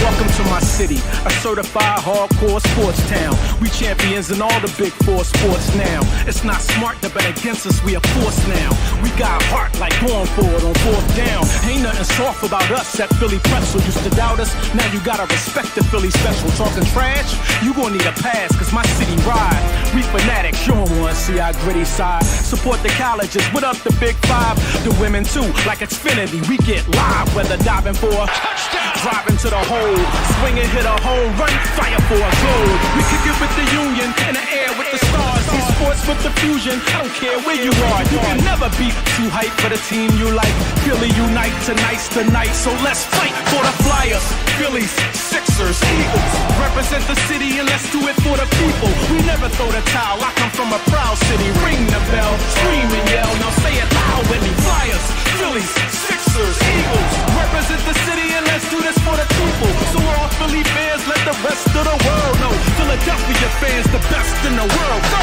Welcome to my city, a certified hardcore sports town. We champions in all the big four sports now. It's not smart to bet against us, we a force now. We got heart like going for it on fourth down. Ain't nothing soft about us at Philly Pretzel. Used to doubt us, now you gotta respect the Philly special. Talking trash, you gon' need a pass, cause my city ride. We fanatics, you don't wanna see our gritty side. Support the colleges, what up the big five? The women too, like Xfinity, we get live. Whether diving for a touchdown, driving to the hole, swing and hit a home run, fire for a goal. We kick it with the union, in the air with the stars. See sports with the fusion, I don't care where you are. You can never be too hype for the team you like. Philly unite tonight's the night, so let's fight for the Flyers. Phillies, Sixers, Eagles, represent the city and let's do it for the people. We never throw the towel, I come from a proud city. Ring the bell, scream and yell, now say it loud with me. Flyers, Phillies, Sixers, Eagles, represent the city and let's do this for the people. So all Philly fans, let the rest of the world know. Philadelphia fans, the best in the world. Go!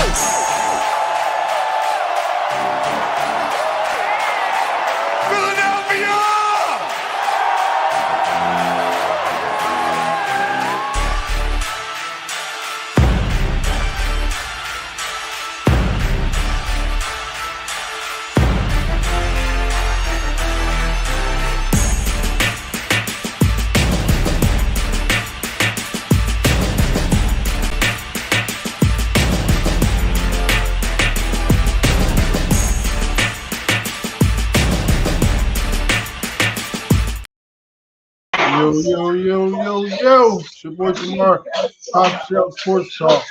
Yo. It's your boy Jamar, Top Shelf Sports Talk,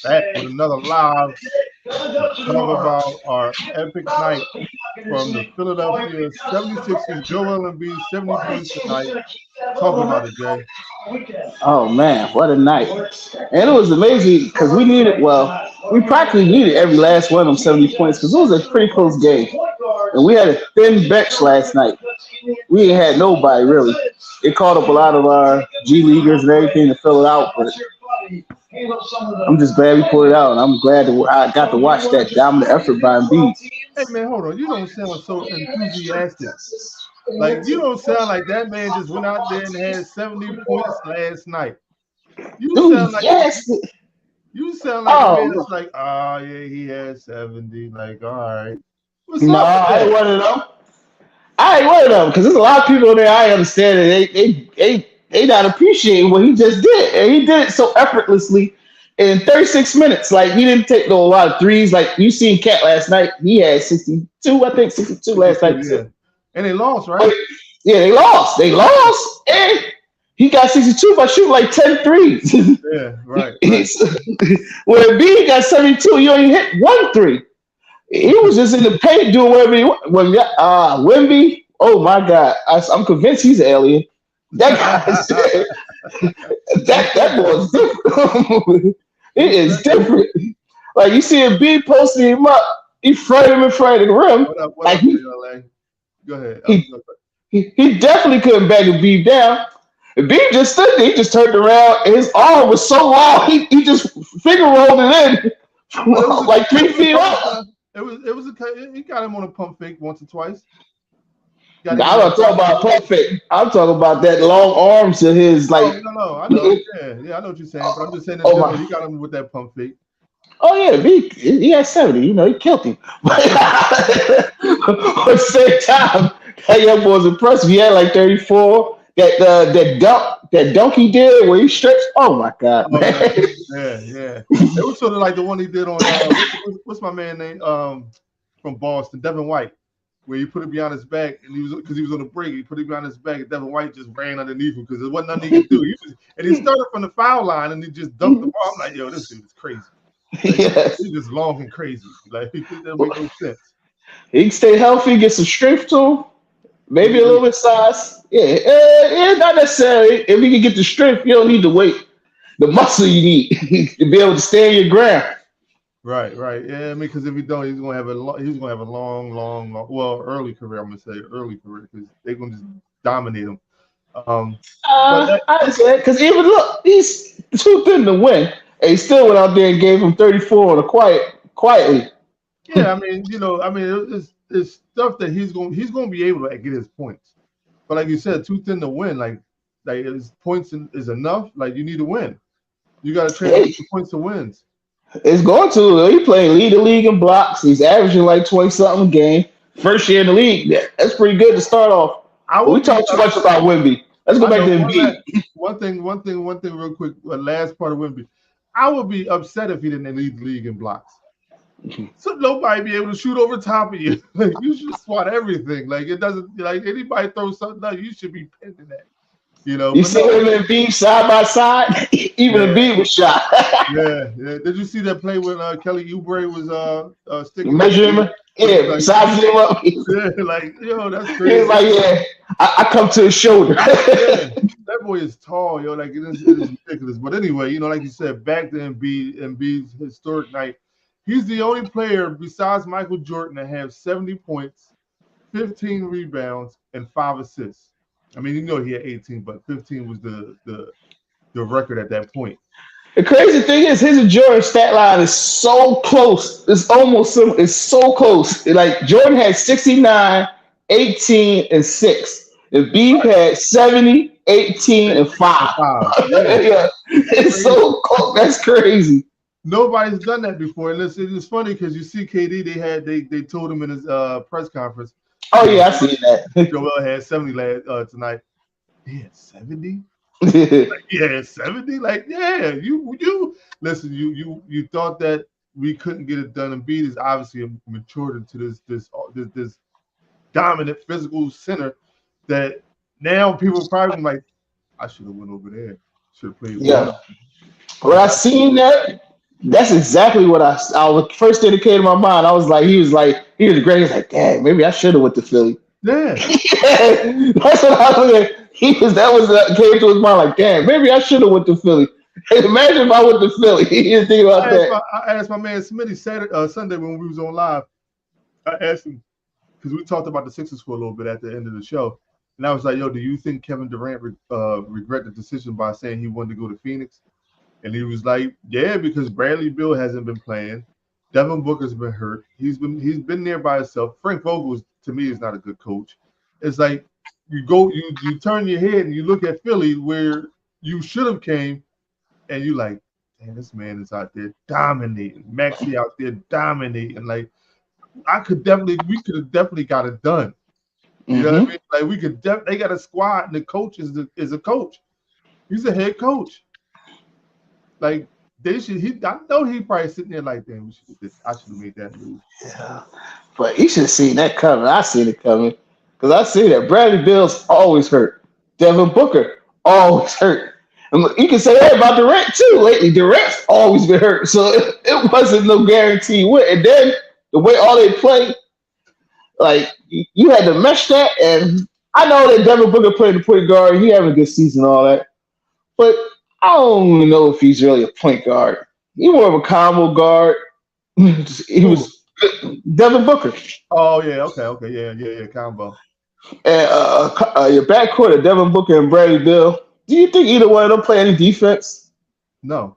back with another live talk about our epic night from the Philadelphia 76ers. Joel Embiid, 70 points tonight. Talk about it, Jay. Oh, man, what a night. And it was amazing because we practically needed every last one of them 70 points because it was a pretty close game. And we had a thin bench last night. We ain't had nobody, really. It called up a lot of our G Leaguers and everything to fill it out, but I'm just glad we pulled it out, and I'm glad that I got to watch that dominant effort by Embiid. Hey, man, hold on. You don't sound so enthusiastic. Like, you don't sound like that man just went out there and had 70 points last night. You sound like a man that's like, oh, yeah, he had 70. Like, all right. No, I ain't one of them. Because there's a lot of people there. I understand that they not appreciating what he just did, and he did it so effortlessly in 36 minutes. Like, he didn't take a lot of threes. Like, you seen Cat last night, he had 62 last night. Yeah. And they lost, right? Yeah, they lost, and he got 62 by shooting like 10 threes. Yeah, right. When Embiid got 72, he only hit 1 3. He was just in the paint doing whatever he wanted. Wemby, oh my God, I'm convinced he's an alien. That guy is that boy is different. It is different. Like, you see Embiid posting him up, he framed him in front of the rim. What up, LA? Go ahead. He definitely couldn't bang Embiid down. Embiid just stood there. He just turned around, and his arm was so long, he just finger rolled it in like 3 feet up. He got him on a pump fake once or twice. I'm not talking about pump fake. I'm talking about that long arms of his, like. No. I know. Yeah, I know what you're saying, but I'm just saying that he got him with that pump fake. Oh yeah, he had 70. He killed him. But at the same time, that young boy was impressive. He had like 34. That dunk he did where he stretched. Oh my God, man. Yeah. It was sort of like the one he did on what's my man name from Boston, Devin White, where he put it behind his back, and he was on the break. He put it behind his back, and Devin White just ran underneath him because there wasn't nothing he could do. He started from the foul line and he just dunked the ball. I'm like, yo, this dude is crazy. Like, yes. He's just long and crazy. Like, it doesn't make no sense. He can stay healthy, get some strength to him, maybe a little bit of size. Yeah, not necessarily. If you can get the strength, you don't need the weight. The muscle you need to be able to stand your ground. Right. Yeah, I mean, because if he don't, he's gonna have a long, well, early career. I'm gonna say early career because they're gonna just dominate them. But I said because even look, he's too thin to win, and he still went out there and gave him 34 on a quietly. yeah, I mean, it's stuff that he's going to be able to get his points. But like you said, too thin to win. Like his points is enough. Like you need to win. You got to translate the points to wins. It's going to. He playing lead the league in blocks. He's averaging like 20 something a game. First year in the league. That's pretty good to start off. We talk too much about Wemby. Let's go back to Embiid. One thing, real quick. Last part of Wemby. I would be upset if he didn't lead the league in blocks. So nobody be able to shoot over top of you. Like you should swat everything. Like it doesn't. Like anybody throws something out, you should be pinning that. You see him and Embiid side by side. Even Embiid was shot. yeah. Did you see that play when Kelly Oubre was sticking? Measuring him? Yeah, sizing him up. Yeah, like that's crazy. He's like, I come to his shoulder. That boy is tall, Like it is ridiculous. But anyway, like you said, back to Embiid's historic night. He's the only player besides Michael Jordan to have 70 points, 15 rebounds, and 5 assists. I mean, he had 18, but 15 was the record at that point. The crazy thing is his and Jordan's stat line is so close. It's almost similar. It's so close. Like Jordan had 69, 18, and 6. Embiid had 70, 18, and 5. Yeah. It's so close. That's crazy. Nobody's done that before. And it's funny because you see KD, they told him in his press conference. Oh yeah, I see that. Joel had 70 tonight. He had 70? Like, yeah, 70? Like, yeah, you listen, you thought that we couldn't get it done. Embiid is obviously matured into this dominant physical center that now people are probably like, I should have went over there. Should have played. Yeah. When I seen that, that's exactly what I was first indicated in my mind. I was like, he was great. He was like, dang, maybe I should have went to Philly. Yeah. That's what I was like. Came to his mind like, damn, maybe I should have went to Philly. Imagine if I went to Philly. He didn't think about that. I asked my man Smitty Sunday when we was on live. I asked him because we talked about the Sixers for a little bit at the end of the show, and I was like, "Yo, do you think Kevin Durant regret the decision by saying he wanted to go to Phoenix?" And he was like, "Yeah, because Bradley Beal hasn't been playing. Devin Booker's been hurt. He's been there by himself. Frank Vogel, to me, is not a good coach. It's like you turn your head and you look at Philly where you should have came, and you like, damn, this man is out there dominating. Maxey out there dominating. Like we could have definitely got it done. You know what I mean? Like we could they got a squad and the coach is a coach. He's a head coach. Like I know he probably sitting there like, damn, I should have made that move. Yeah. But you should have seen that coming. I seen it coming. Because I see that Bradley Beal's always hurt. Devin Booker always hurt. And you can say that about Durant too. Lately, Durant's always been hurt. So it wasn't no guarantee win. And then the way all they play, like you had to mesh that. And I know that Devin Booker played the point guard. He having a good season and all that. But I don't even know if he's really a point guard. He's more of a combo guard. He was Devin Booker. Oh yeah, okay, yeah, combo. And your backcourt of Devin Booker and Bradley Beal. Do you think either one of them play any defense? No.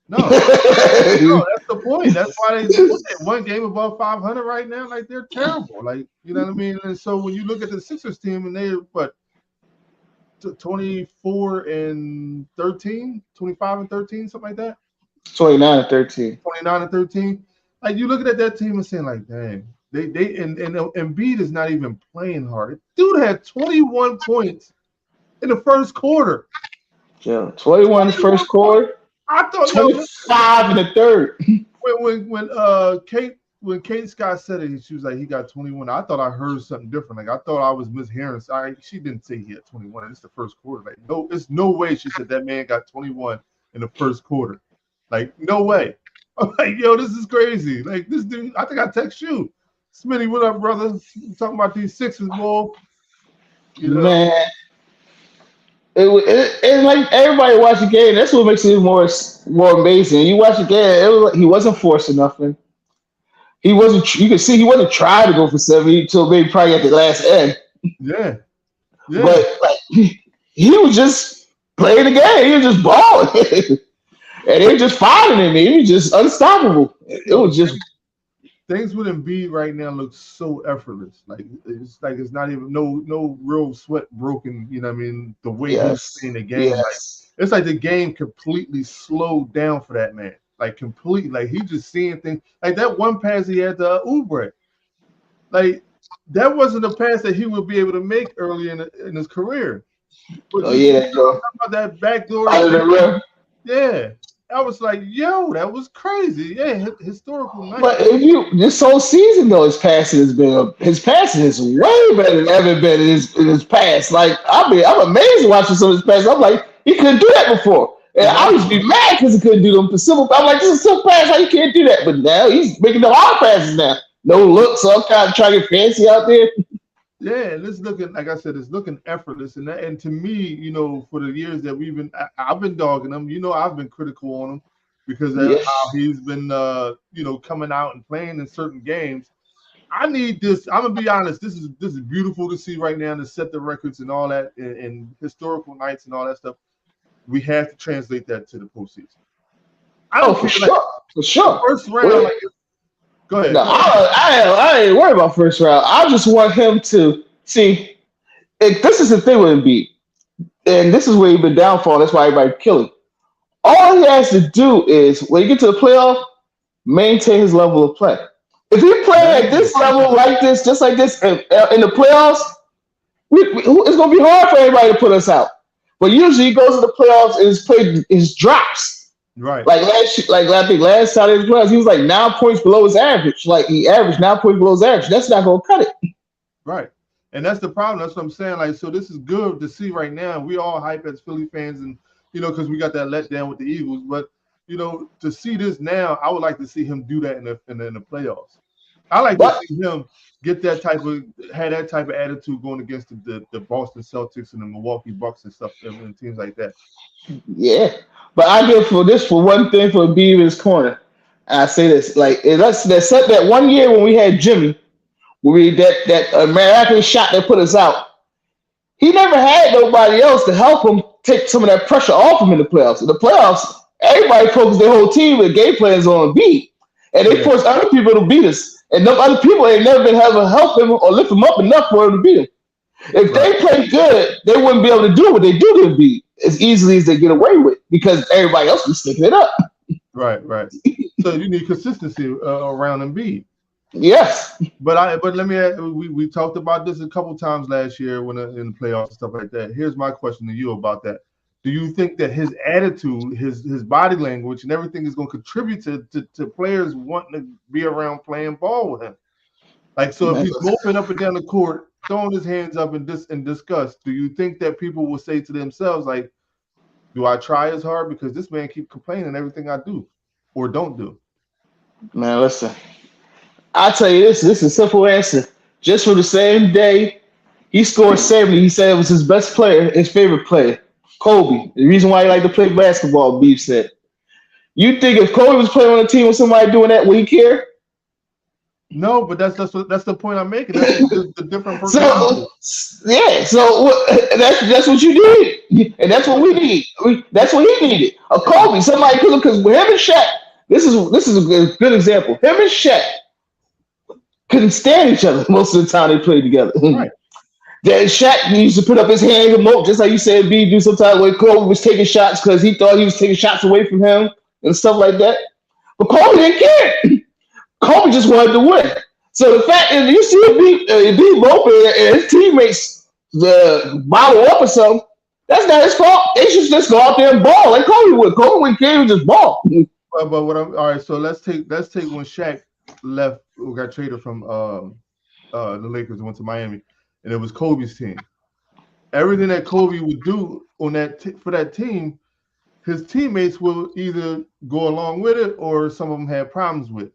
No, that's the point. That's why they one game above 500 right now. Like they're terrible. Like you know what I mean. And so when you look at the Sixers team and they're 24 and 13, 25 and 13, something like that. 29 and 13. 29 and 13. Like you looking at that team and saying like, dang, they and Embiid is not even playing hard. Dude had 21 points in the first quarter. Yeah, 21 in the first quarter. I thought 25 in the third. When Kate Scott said it, she was like, he got 21. I thought I heard something different. Like I thought I was mishearing. She didn't say he had 21. It's the first quarter. Like no, there's no way she said that man got 21 in the first quarter. Like no way. I'm like, yo, this is crazy. Like this dude, I think I text you. Smitty, what up, brother? I'm talking about these Sixers, boy. You know? Man. It like everybody watch the game. That's what makes it more amazing. You watch the game, he wasn't forcing nothing. He wasn't. You can see he wasn't trying to go for 70 until maybe probably at the last end. Yeah. Yeah. But like he was just playing the game. He was just balling. And they were just fouling him. He was just unstoppable. It Yo, was just things with Embiid right now look so effortless. Like it's not even no real sweat broken. You know what I mean? The way he's yes. playing the game, like Yes. it's like the game completely slowed down for that man. Like completely, like he just seeing things. Like that one pass he had to Oubre. Like that wasn't a pass that he would be able to make early in his career. But Oh you yeah, see that girl. about that backdoor, Out of the rim. yeah. I was like, yo, that was crazy. Yeah, historical night. But if you this whole season though, his passing is way better than ever been in his past. Like I'm amazed watching some of his passes. I'm like, he couldn't do that before. And I used to be mad because he couldn't do them for simple. I'm like, this is simple pass, how you can't do that? But now he's making the hard passes now. No looks, all kind of trying to get fancy out there. Yeah, and it's looking like I said, it's looking effortless, and to me, for the years that I've been dogging him. I've been critical on him because of Yes. how he's been, coming out and playing in certain games. I need this. I'm gonna be honest. This is beautiful to see right now to set the records and all that, and historical nights and all that stuff. We have to translate that to the postseason. I Oh, don't for care. Like, sure. For sure. first round, like, go ahead. No, I ain't worried about first round. I just want him to see. This is the thing with Embiid, and this is where he's been downfall. That's why everybody kill him. All he has to do is when you get to the playoff, maintain his level of play. If he play at this level like this, just like this in the playoffs, it's gonna be hard for everybody to put us out. But usually he goes to the playoffs and his drops. Right. Like I think last time in the playoffs, he was like 9 points below his average. Like he averaged 9 points below his average. That's not gonna cut it. Right. And that's the problem. That's what I'm saying. Like, so this is good to see right now. We all hype as Philly fans, and because we got that letdown with the Eagles. But to see this now, I would like to see him do that in the playoffs. I like to see him have that type of attitude going against the Boston Celtics and the Milwaukee Bucks and stuff and teams like that. Yeah, but I give for one thing for being in his corner. And I say this like let's set that one year when we had Jimmy, where we that American shot that put us out. He never had nobody else to help him take some of that pressure off him in the playoffs. In the playoffs, everybody focused their whole team with game plans on beat, and they forced other people to beat us. And no other people ain't never been able to help him or lift him up enough for him to beat him. If they play good, they wouldn't be able to do what they do to Embiid as easily as they get away with because everybody else was sticking it up. Right. So you need consistency around Embiid. Yes. But let me ask, we talked about this a couple times last year when in the playoffs and stuff like that. Here's my question to you about that. Do you think that his attitude, his body language, and everything is going to contribute to players wanting to be around playing ball with him? Like, so if he's moping up and down the court, throwing his hands up in disgust, do you think that people will say to themselves, like, do I try as hard because this man keeps complaining everything I do or don't do? Man, listen. I'll tell you this is a simple answer. Just for the same day, he scored 70. He said it was his best player, his favorite player, Kobe. The reason why he liked to play basketball, Beef said. You think if Kobe was playing on a team with somebody doing that, would he care? No, but that's the point I'm making. That's the different person. That's what you need, and that's what we need. That's what he needed. A Kobe, somebody because him and Shaq. This is a good example. Him and Shaq couldn't stand each other most of the time they played together. Right. That Shaq used to put up his hand and mope, just like you said, B do sometimes when Kobe was taking shots because he thought he was taking shots away from him and stuff like that. But Kobe didn't care. Kobe just wanted to win. So the fact is, you see Embiid moping and his teammates bottle up or something, that's not his fault. They should just go out there and ball like Kobe would. Kobe wouldn't care, he would just ball. But what I'm all right. So let's take when Shaq left, who got traded from the Lakers and went to Miami, and it was Kobe's team. Everything that Kobe would do on for that team, his teammates will either go along with it or some of them had problems with it.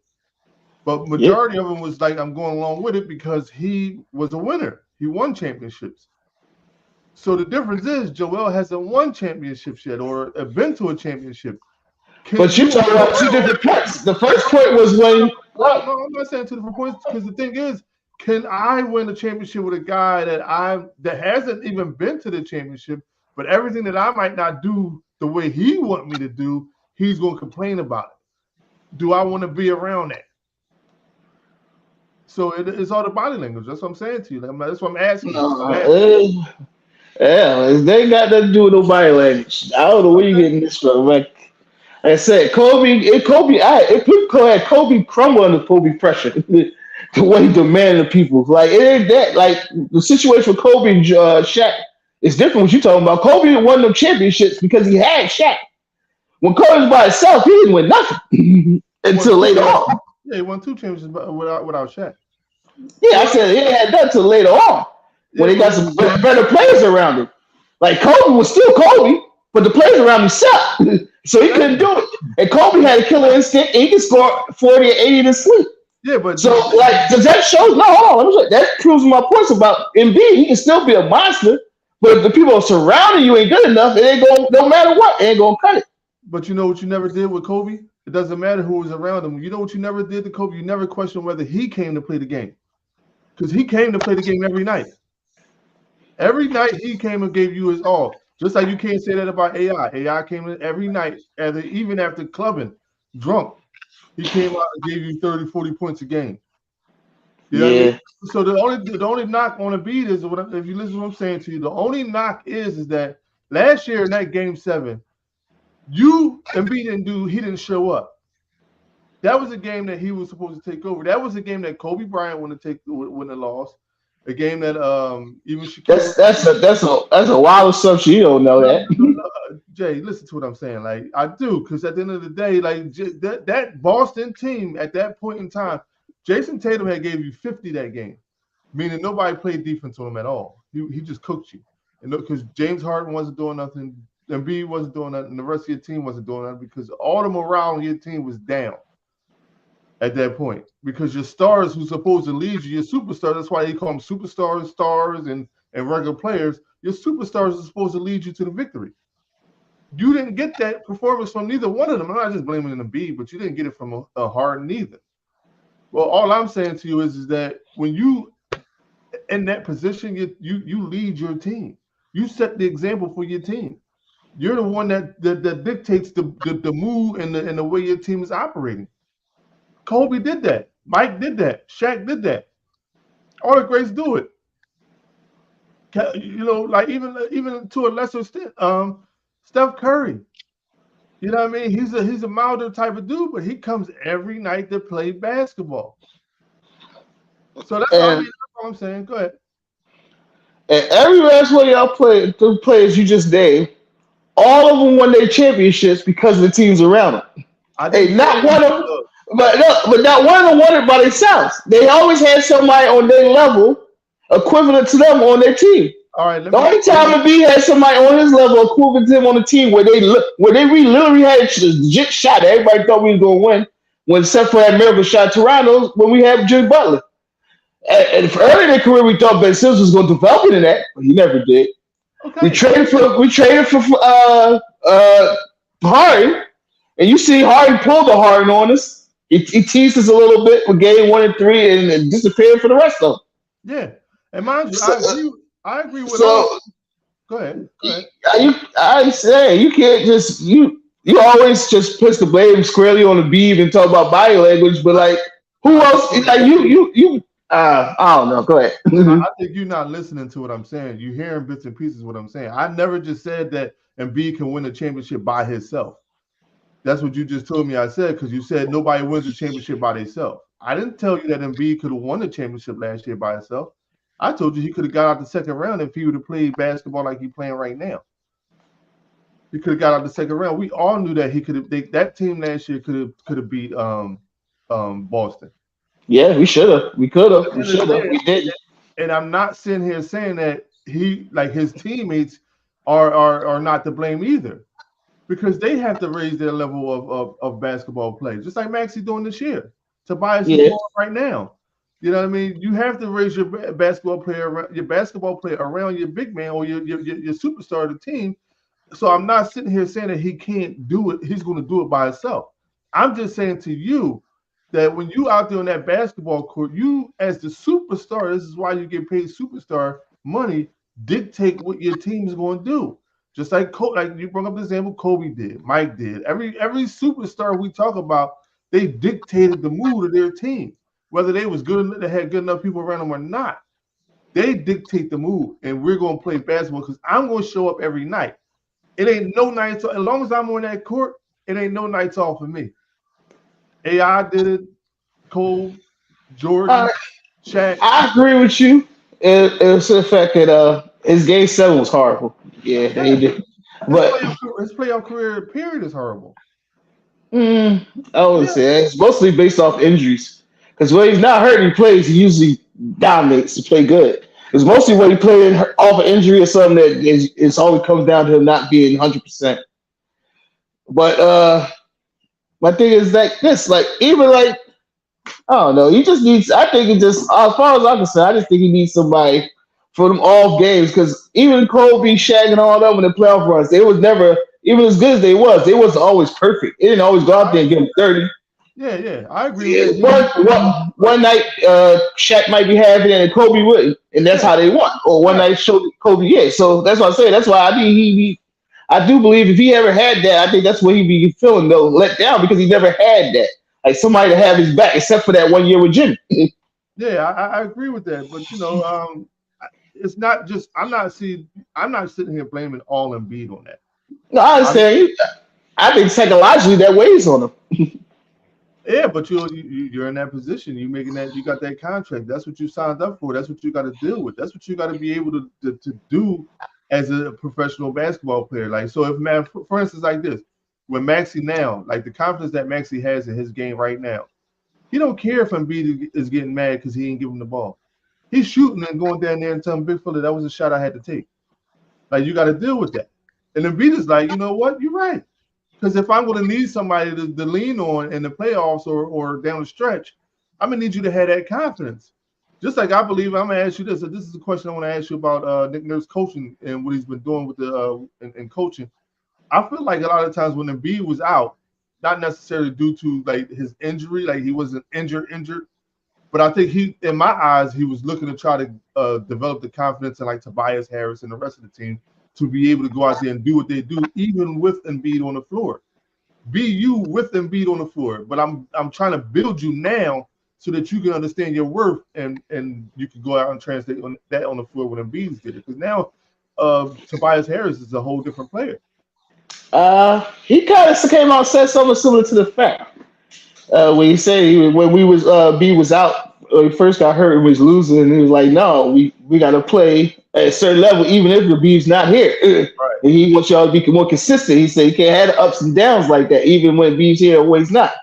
But majority of them was like, I'm going along with it because he was a winner. He won championships. So the difference is Joel hasn't won championships yet or been to a championship. But you're talking about two different points. The first point was when. No, I'm not saying two different points because the thing is, can I win a championship with a guy that hasn't even been to the championship, but everything that I might not do the way he want me to do, he's going to complain about it. Do I want to be around that? So it's all the body language. That's what I'm saying to you. That's what I'm asking you. Yeah, they ain't got nothing to do with no body language. I don't know where you getting this from. Like I said, Kobe had Kobe crumble under Kobe pressure. The way he demanded people. Like it ain't that. Like the situation with Kobe and Shaq is different. What you talking about? Kobe won them championships because he had Shaq. When Kobe was by himself, he didn't win nothing until later on. Yeah, he won 2 championships without Shaq. Yeah, I said he had that until later on when he got some better players around him. Like Kobe was still Kobe, but the players around him sucked, so he couldn't do it. And Kobe had a killer instinct, and he could score 40 or 80 in his sleep. Yeah, but so like does that show? No, hold on. That proves my points about Embiid. He can still be a monster, but if the people surrounding you ain't good enough, it ain't going. No matter what, it ain't gonna cut it. But you know what you never did with Kobe? It doesn't matter who was around him. You know what you never did to Kobe? You never questioned whether he came to play the game, because he came to play the game every night. Every night he came and gave you his all. Just like you can't say that about AI. AI came in every night, even after clubbing, drunk. He came out and gave you 30, 40 points a game. You know what I mean? So the only knock on Embiid is, if you listen to what I'm saying to you, the only knock is that last year in that game 7, Embiid didn't show up. That was a game that he was supposed to take over. That was a game that Kobe Bryant wouldn't have lost. A game that even Shaquille. That's a wild assumption. You don't know that. Jay, listen to what I'm saying. Like I do, because at the end of the day, like that Boston team at that point in time, Jason Tatum had gave you 50 that game, meaning nobody played defense on him at all. He just cooked you, and because James Harden wasn't doing nothing, Embiid wasn't doing nothing, and the rest of your team wasn't doing nothing because all the morale on your team was down at that point, because your stars who's supposed to lead you, your superstars, that's why they call them superstars, stars, and regular players, your superstars are supposed to lead you to the victory. You didn't get that performance from neither one of them. I'm not just blaming Embiid, but you didn't get it from a Harden either. Well, all I'm saying to you is that when you in that position, you lead your team. You set the example for your team. You're the one that dictates the move and the way your team is operating. Kobe did that. Mike did that. Shaq did that. All the greats do it. You know, like even to a lesser extent, Steph Curry. You know what I mean? He's a milder type of dude, but he comes every night to play basketball. So that's all I'm saying. Go ahead. And every last one of y'all the players you just named, all of them won their championships because of the teams around them. Hey, not one of them. But not one of them won it by themselves. They always had somebody on their level equivalent to them on their team. All right. The only time Embiid had somebody on his level equivalent to him on the team where they literally had a legit shot. Everybody thought we was going to win when Steph had miracle shot Toronto when we had Jimmy Butler. And early in their career, we thought Ben Simmons was going to develop into that, but he never did. Okay. We traded for Harden, and you see Harden pulled the Harden on us. He teased us a little bit for game 1 and 3 and disappeared for the rest of them. Yeah. And mind you, I agree with all. Go ahead. I say you can't just you always just push the blame squarely on the Embiid and talk about body language, but like who else? Like you I don't know. Go ahead. I think you're not listening to what I'm saying. You're hearing bits and pieces of what I'm saying. I never just said that Embiid can win a championship by himself. That's what you just told me I said, because you said nobody wins a championship by themselves. I didn't tell you that Embiid could have won the championship last year by himself. I told you he could have got out the second round if he would have played basketball like he's playing right now. He could have got out the second round. We all knew that he could have. That team last year could have beat Boston. Yeah, we should have. We could have. We should have. We didn't. And I'm not sitting here saying that his teammates are not to blame either, because they have to raise their level of basketball play, just like Maxey doing this year. Tobias is doing right now. You know what I mean? You have to raise your basketball player around your big man or your superstar of the team. So I'm not sitting here saying that he can't do it. He's going to do it by himself. I'm just saying to you, that when you out there on that basketball court, you as the superstar, this is why you get paid superstar money, dictate what your team is going to do. Just like like you brought up the example Kobe did, Mike did. Every superstar we talk about, they dictated the mood of their team, whether they was good, they had good enough people around them or not. They dictate the mood, and we're going to play basketball because I'm going to show up every night. It ain't no nights off. As long as I'm on that court, it ain't no nights off for me. AI did it. Cole, Jordan, Shaq. I agree with you. It's the fact that his game 7 was horrible. Yeah, he did. But His playoff career period is horrible. I would say it's mostly based off injuries. Because when he's not hurt, he plays. He usually dominates to play good. It's mostly when he playing off an injury or something that it's always comes down to him not being 100%. But my thing is like this, like even like I don't know, he just needs. I think it just as far as I'm concerned, I just think he needs somebody for them off games because even Kobe, Shaq, and all them in the playoff runs, they was never even as good as they wasn't always perfect. They didn't always go out there and get them 30. Yeah, I agree. Yeah, one night, Shaq might be having it and Kobe wouldn't, and that's how they won. Or one night, showed Kobe, yeah. So that's what I say. That's why I think I do believe if he ever had that, I think that's what he'd be feeling though, let down because he never had that. Like somebody to have his back, except for that 1 year with Jimmy. Yeah, I agree with that, but it's not just. I'm not sitting here blaming all Embiid on that. No, I understand. I think psychologically that weighs on him. Yeah, but you're in that position. You making that. You got that contract. That's what you signed up for. That's what you got to deal with. That's what you got to be able to do as a professional basketball player. Like so, if man, for instance, like this, with Maxey now, like the confidence that Maxey has in his game right now, he don't care if Embiid is getting mad because he ain't giving the ball. He's shooting and going down there and telling Big Fella that was a shot I had to take. Like you got to deal with that. And Embiid is like, you know what? You're right. Because if I'm going to need somebody to lean on in the playoffs or down the stretch, I'm going to need you to have that confidence. Just like I believe, I'm going to ask you this. This is a question I want to ask you about Nick Nurse coaching and what he's been doing with the in coaching. I feel like a lot of times when Embiid was out, not necessarily due to like his injury, like he wasn't injured, but I think he, in my eyes, he was looking to try to develop the confidence in like Tobias Harris and the rest of the team to be able to go out there and do what they do, even with Embiid on the floor. Be you with Embiid on the floor, but I'm trying to build you now so that you can understand your worth and you can go out and translate that on the floor when Embiid's did it. Because now Tobias Harris is a whole different player. He kind of came out and said something similar to the fact when he said when we was B was out when he first got hurt and was losing, and he was like, "No, we got to play at a certain level, even if the B's not here." Right. And he wants y'all to be more consistent. He said you can't have the ups and downs like that, even when B's here or when he's not.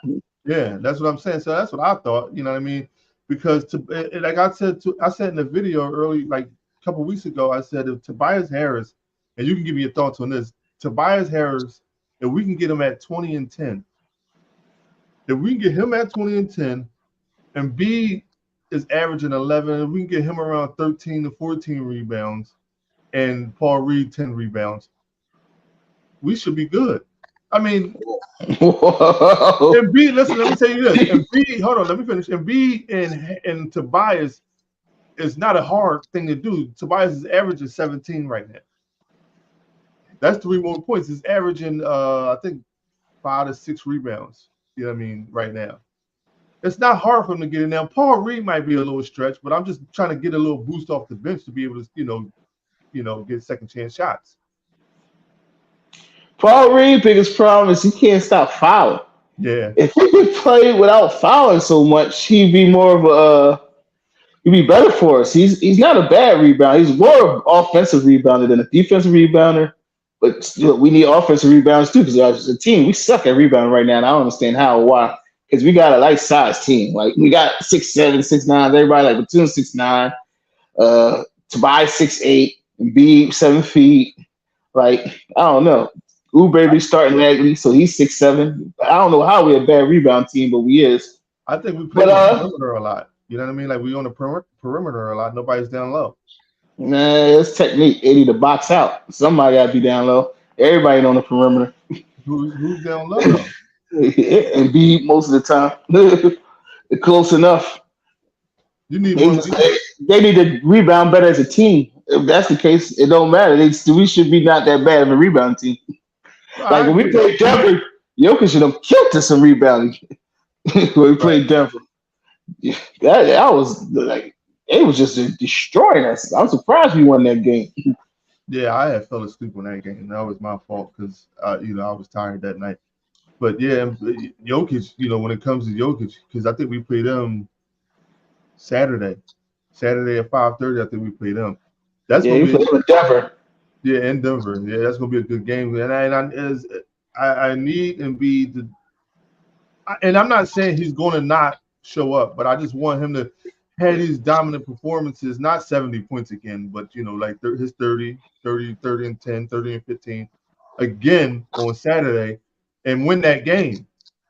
Yeah, that's what I'm saying. So that's what I thought. You know what I mean? Because like I said in the video early, like a couple weeks ago, I said if Tobias Harris, and you can give me your thoughts on this. Tobias Harris, if we can get him at 20 and 10, if we can get him at 20 and 10, and B is averaging 11, if we can get him around 13 to 14 rebounds, and Paul Reed 10 rebounds, we should be good. I mean, Embiid, listen, let me tell you this. Embiid, hold on, let me finish. Embiid and Tobias is not a hard thing to do. Tobias is averaging 17 right now. That's 3 more points. He's averaging, I think, 5 to 6 rebounds. You know what I mean? Right now, it's not hard for him to get in. Now, Paul Reed might be a little stretch, but I'm just trying to get a little boost off the bench to be able to, get second chance shots. Paul Reed's biggest problem is he can't stop fouling. Yeah. If he could play without fouling so much, he'd be more of he'd be better for us. He's not a bad rebounder. He's more of an offensive rebounder than a defensive rebounder. But we need offensive rebounds too, because as a team, we suck at rebounding right now, and I don't understand how or why. Because we got a light size team. Like we got 6'7", 6'9", everybody like between 6'9", Tobias 6'8", and B 7 feet. Like, I don't know. Baby starting Lagley, so he's 6'7". I don't know how we're a bad rebound team, but we is. I think we play on the perimeter a lot. You know what I mean? Like we on the perimeter a lot. Nobody's down low. Nah, it's technique. 80 to box out. Somebody got to be down low. Everybody on the perimeter. Who's down low? And B most of the time. close enough. You need They, one. just, they need to rebound better as a team. If that's the case, it don't matter. We should be not that bad of a rebound team. Like I when we agree. played Denver, Jokic should have killed us some rebounding when we Right. played Denver. Yeah, that was like it was just destroying us. I'm surprised we won that game. Yeah, I had fell asleep on that game. That was my fault because I was tired that night. But yeah, Jokic, when it comes to Jokic, because I think we played them Saturday at 5:30. I think we played them. That's Yeah, gonna you be played with Denver. yeah in Denver. Yeah, that's gonna be a good game. And I need Embiid to, and I'm not saying he's going to not show up, but I just want him to have these dominant performances, not 70 points again, but like his 30 and 10, 30 and 15 again on Saturday and win that game.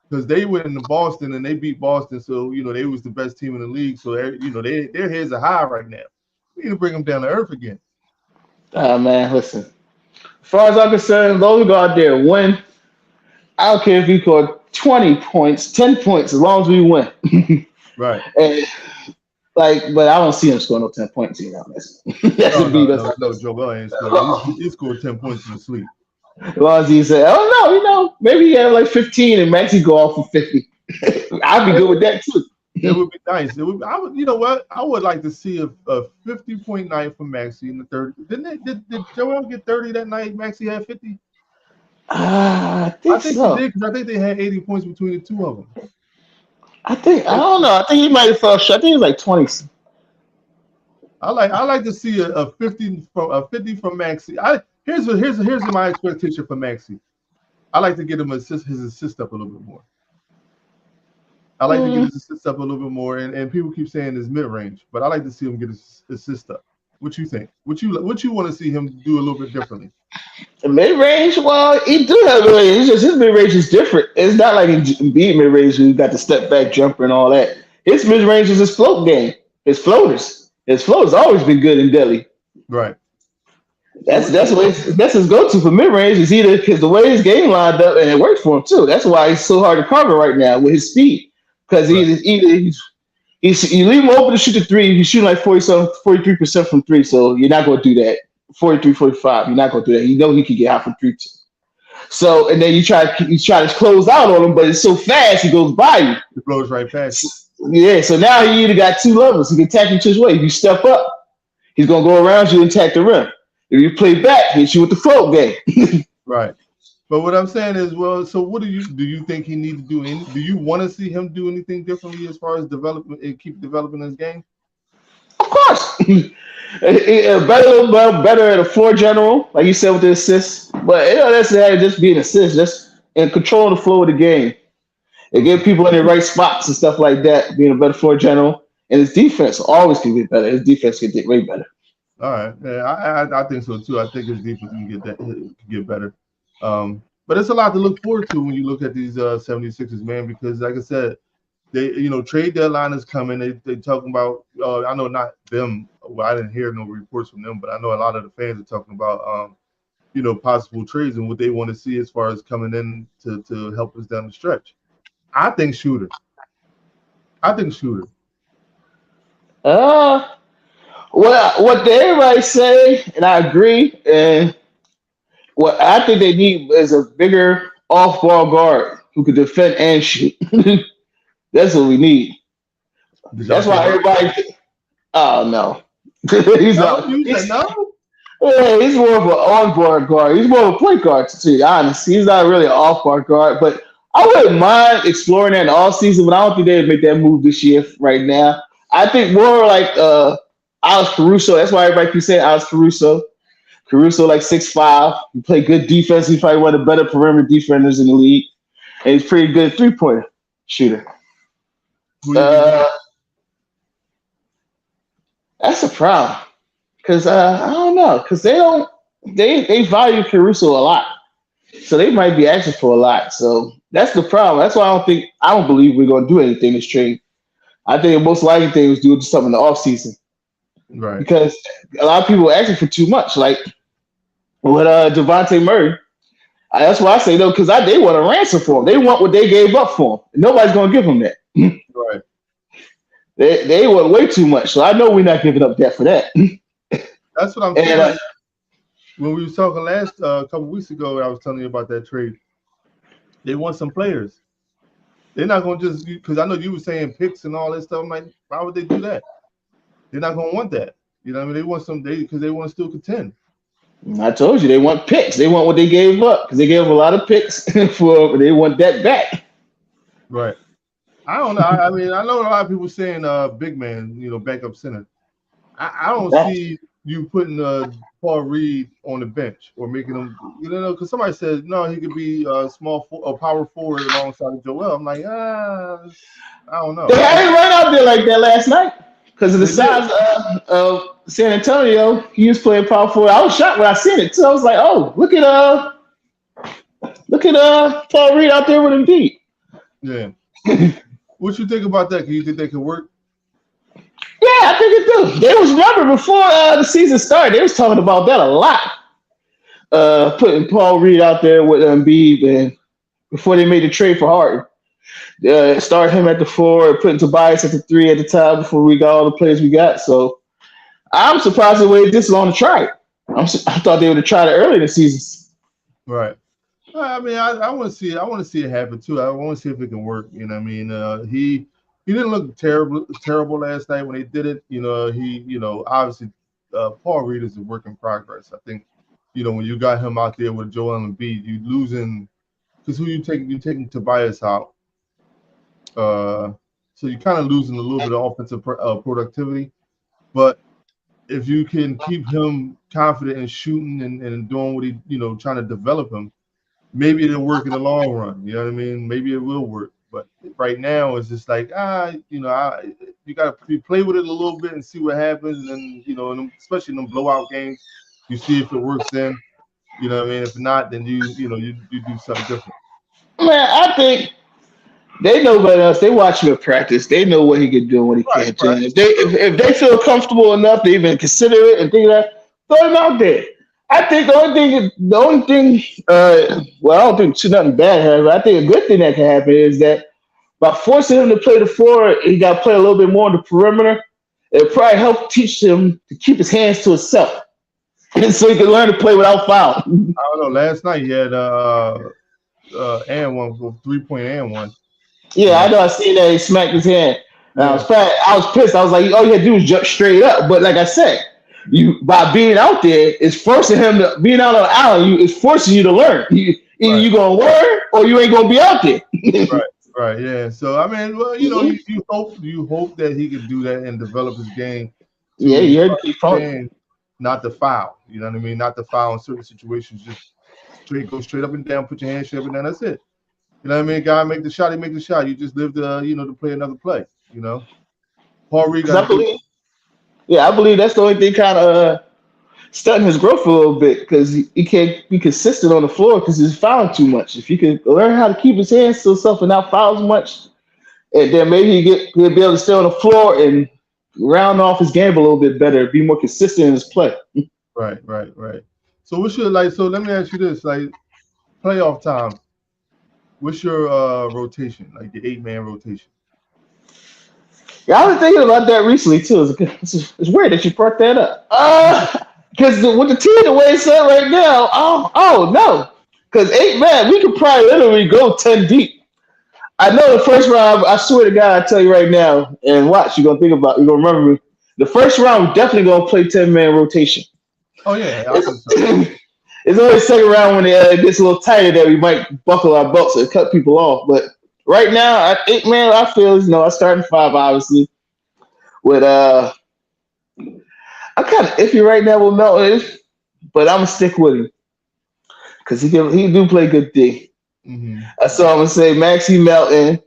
Because they went into Boston and they beat Boston, so they was the best team in the league. So their heads are high right now. We need to bring them down to earth again. Man, listen. As far as I'm concerned, as long as we go out there and win, I don't care if we score 20 points, 10 points, as long as we win. Right. And, but I don't see him scoring no 10 points. That's No, Joel ain't scored. He scored 10 points in his sleep. As long as he said, "Oh no, maybe he had like 15 and Maxey go off for 50." I'd be good with that too. It would be nice. You know what? I would like to see a 50-point night from Maxey in the 30. Did Joel get 30 that night? Maxey had 50. I think so. He did because I think they had 80 points between the two of them. I don't know. I think he might have fell short. I think it was like 20. I like to see a 50 from Maxey. Here's my expectation for Maxey. I like to get him his assist up a little bit more. I like to get his assist up a little bit more, and people keep saying his mid range, but I like to see him get his assist up. What you think? What you want to see him do a little bit differently? The mid range, well, he do have mid range. It's just his mid range is different. It's not like Embiid mid range who got the step back jumper and all that. His mid range is his float game. His floaters. His floaters always been good in Delhi. Right. That's his go-to for mid-range is either because the way his game lined up and it worked for him too. That's why he's so hard to cover right now with his speed. Because you leave him open to shoot the three, he's shooting like 43% from three, so you're not going to do that. 43, 45, you're not going to do that. You know he can get out from three too. So and then you try to close out on him, but it's so fast he goes by you. It blows right past you. Yeah, so now he either got two levels. He can attack you to his way. If you step up, he's going to go around you and attack the rim. If you play back, hit you with the float game. Right. But what I'm saying is, well, so what do you think he needs to do? Do you want to see him do anything differently as far as development and keep developing his game? Of course. Better at a floor general, like you said with the assists. But that's just being an assist, just in controlling the flow of the game. And get people in the right spots and stuff like that, being a better floor general. And his defense always can get better. His defense can get way better. All right, yeah, I think so too. I think his defense can get better. But it's a lot to look forward to when you look at these 76ers, man. Because like I said, they trade deadline is coming. They talking about. I know not them. Well, I didn't hear no reports from them, but I know a lot of the fans are talking about possible trades and what they want to see as far as coming in to help us down the stretch. I think Shooter. What everybody say, and I agree, and what I think they need is a bigger off-ball guard who can defend and shoot. That's what we need. That's why everybody. Oh no, he's more of an on-ball guard. He's more of a point guard, to be honest. He's not really an off-ball guard, but I wouldn't mind exploring that in all season. But I don't think they'd make that move this year. Right now, I think more like Alex Caruso. That's why everybody keeps saying Alex Caruso. Caruso like 6'5". He played good defense. He's probably one of the better perimeter defenders in the league. And he's pretty good three-pointer shooter. That's a problem. Because I don't know. Because they value Caruso a lot. So they might be asking for a lot. So that's the problem. That's why I don't believe we're going to do anything this trade. I think the most likely thing was do something in the offseason. Right. Because a lot of people are asking for too much. Like with Devontae Murray. That's why I say, though, because they want a ransom for him. They want what they gave up for him. Nobody's going to give him that. Right. They want way too much, so I know we're not giving up that for that. That's what I'm saying. When we was talking last couple weeks ago, I was telling you about that trade. They want some players. They're not going to just because I know you were saying picks and all that stuff. I'm like, why would they do that? They're not going to want that. You know what I mean? They want because they want to still contend. I told you they want picks. They want what they gave up because they gave up a lot of picks they want that back. Right. I don't know. I mean, I know a lot of people saying big man, backup center. I don't see you putting Paul Reed on the bench or making him, because somebody said no, he could be a power forward alongside Joel. I'm like, I don't know. They had him right out there like that last night because of the size of San Antonio. He was playing power forward. I was shocked when I seen it too. I was like, oh, look at Paul Reed out there with Embiid. Yeah. What you think about that? Do you think they could work? Yeah, I think it do. They was remember before the season started, they was talking about that a lot. Putting Paul Reed out there with Embiid, and before they made the trade for Harden, start him at the 4, putting Tobias at the 3 at the time before we got all the players we got. So I'm surprised they waited this long to try it. I thought they would have tried it earlier this season. Right. I mean, I want to see it. I want to see it happen too. I want to see if it can work. You know what I mean? He didn't look terrible last night when they did it. Obviously, Paul Reed is a work in progress. I think, when you got him out there with Joel Embiid, you losing because who you taking? You taking Tobias out. So you're kind of losing a little bit of offensive productivity. But if you can keep him confident in shooting and doing what he, trying to develop him, maybe it'll work in the long run. You know what I mean? Maybe it will work. But right now, it's just like, you got to play with it a little bit and see what happens. And, especially in them blowout games, you see if it works then. You know what I mean? If not, then you do something different. Man, I think they know better than us. They watch him at practice. They know what he can do and what he can't do. Right. If they feel comfortable enough to even consider it and think that, throw him out there. I think the only thing, I don't think nothing bad happens. I think a good thing that can happen is that by forcing him to play the 4, he got to play a little bit more on the perimeter. It'll probably help teach him to keep his hands to himself, and so he can learn to play without foul. I don't know. Last night he had and one 3-point and one. Yeah, I know. I seen that he smacked his hand. Yeah. I was pissed. I was like, all you had to do was jump straight up. But like I said, by being out there, it's forcing him to being out on the island. It's forcing you to learn. Either you're gonna learn or you ain't gonna be out there. Right. Yeah. So I mean, well, you hope that he can do that and develop his game. Yeah, you heard the key. Not to foul. You know what I mean? Not to foul in certain situations. Just go straight up and down. Put your hand straight up and down. That's it. You know what I mean? Guy make the shot. He make the shot. You just live to play another play. Paul Reed. I believe that's the only thing kind of stunting his growth a little bit because he can't be consistent on the floor because he's fouling too much. If he could learn how to keep his hands to himself and not foul as much, and then maybe he'll be able to stay on the floor and round off his game a little bit better, be more consistent in his play. Right. So what's your so let me ask you this, playoff time. What's your rotation, like the 8-man rotation? Yeah, I've been thinking about that recently too. It's weird that you brought that up. Because with the team the way it's set right now, oh no. Because 8-man, we could probably literally go 10 deep. I know the first round, I swear to God, I tell you right now, and watch, you're gonna remember me. The first round, we're definitely gonna play 10-man rotation. Oh yeah. It's only the second round when it gets a little tighter that we might buckle our belts and cut people off. But right now, 8-man, I feel I starting 5 obviously. With I'm kind of iffy right now with Melton, but I'm gonna stick with him because he do play good D. Mm-hmm. So I'm gonna say Maxey, Melton,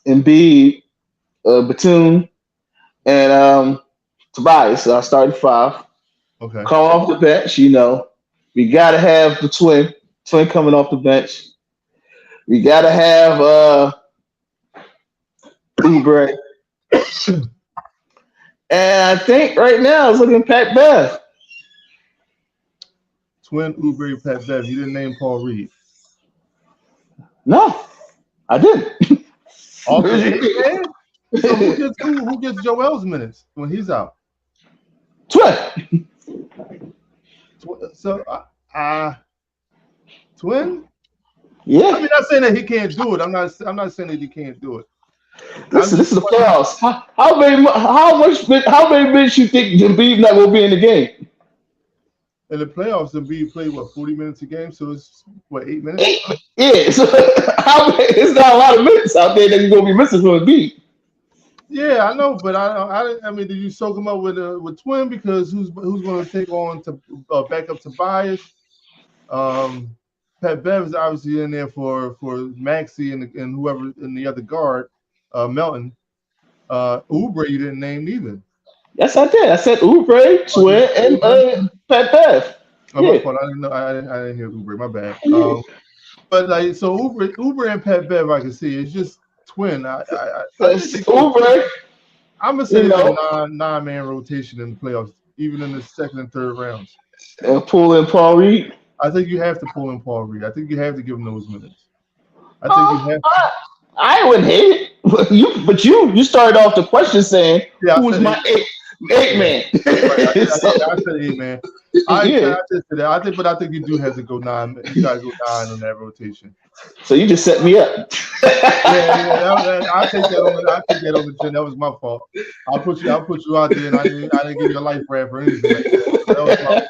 Embiid, Batum, and Tobias. So I started 5. Okay. Come off the bench, we gotta have the twin coming off the bench. We gotta have Oubre. And I think right now it's looking Pat Bev. Twin, Oubre, Pat Bev. You didn't name Paul Reed. No, I didn't. Off the 8-man? So who gets Joel's minutes when he's out? Twin. So Twin. Yeah. I mean, not saying that he can't do it. I'm not saying that he can't do it. Listen, this is the playoffs. How many minutes you think Embiid not gonna be in the game? In the playoffs, Embiid played 40 minutes a game, so it's 8 minutes. Yeah, so it's not a lot of minutes out there that you're gonna be missing from Embiid. Yeah, I know, but I mean, did you soak him up with Twin because who's going to take on to back up Tobias? Pat Bev is obviously in there for Maxey and whoever in the other guard, Melton. Oubre you didn't name either. Yes, I did. I said Oubre, Twin, and Pat Bev. Oh, my fault. I didn't know. I didn't hear Oubre. My bad. But like, so Oubre and Pat Bev, I can see it's just Twin. Oubre. I'm gonna say a nine-man rotation in the playoffs, even in the second and third rounds. Pull in Paul Reed. I think you have to pull in Paul Reed. I think you have to give him those minutes. I think you have to. I wouldn't hate it. But you started off the question saying who's my eight man. Right, I said 8 man. I just said that. I think you do have to go 9. You gotta go 9 on that rotation. So you just set me up. I take that on the chin. That was my fault. I'll put you out there, and I didn't give you a life raft or anything like that. That was my fault.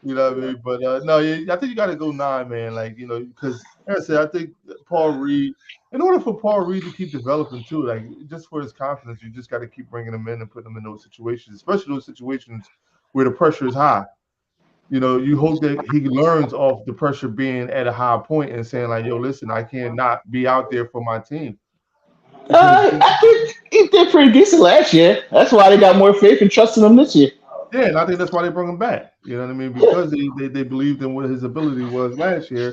You know what I mean? But no, I think you got to go 9, man. Like, because like I said, I think Paul Reed. In order for Paul Reed to keep developing too, like just for his confidence, you just got to keep bringing him in and putting him in those situations, especially those situations where the pressure is high. You hope that he learns off the pressure being at a high point and saying like, "Yo, listen, I cannot be out there for my team." I think he did pretty decent last year. That's why they got more faith and trust in him this year. Yeah, and I think that's why they brought him back. You know what I mean? Because they believed in what his ability was last year,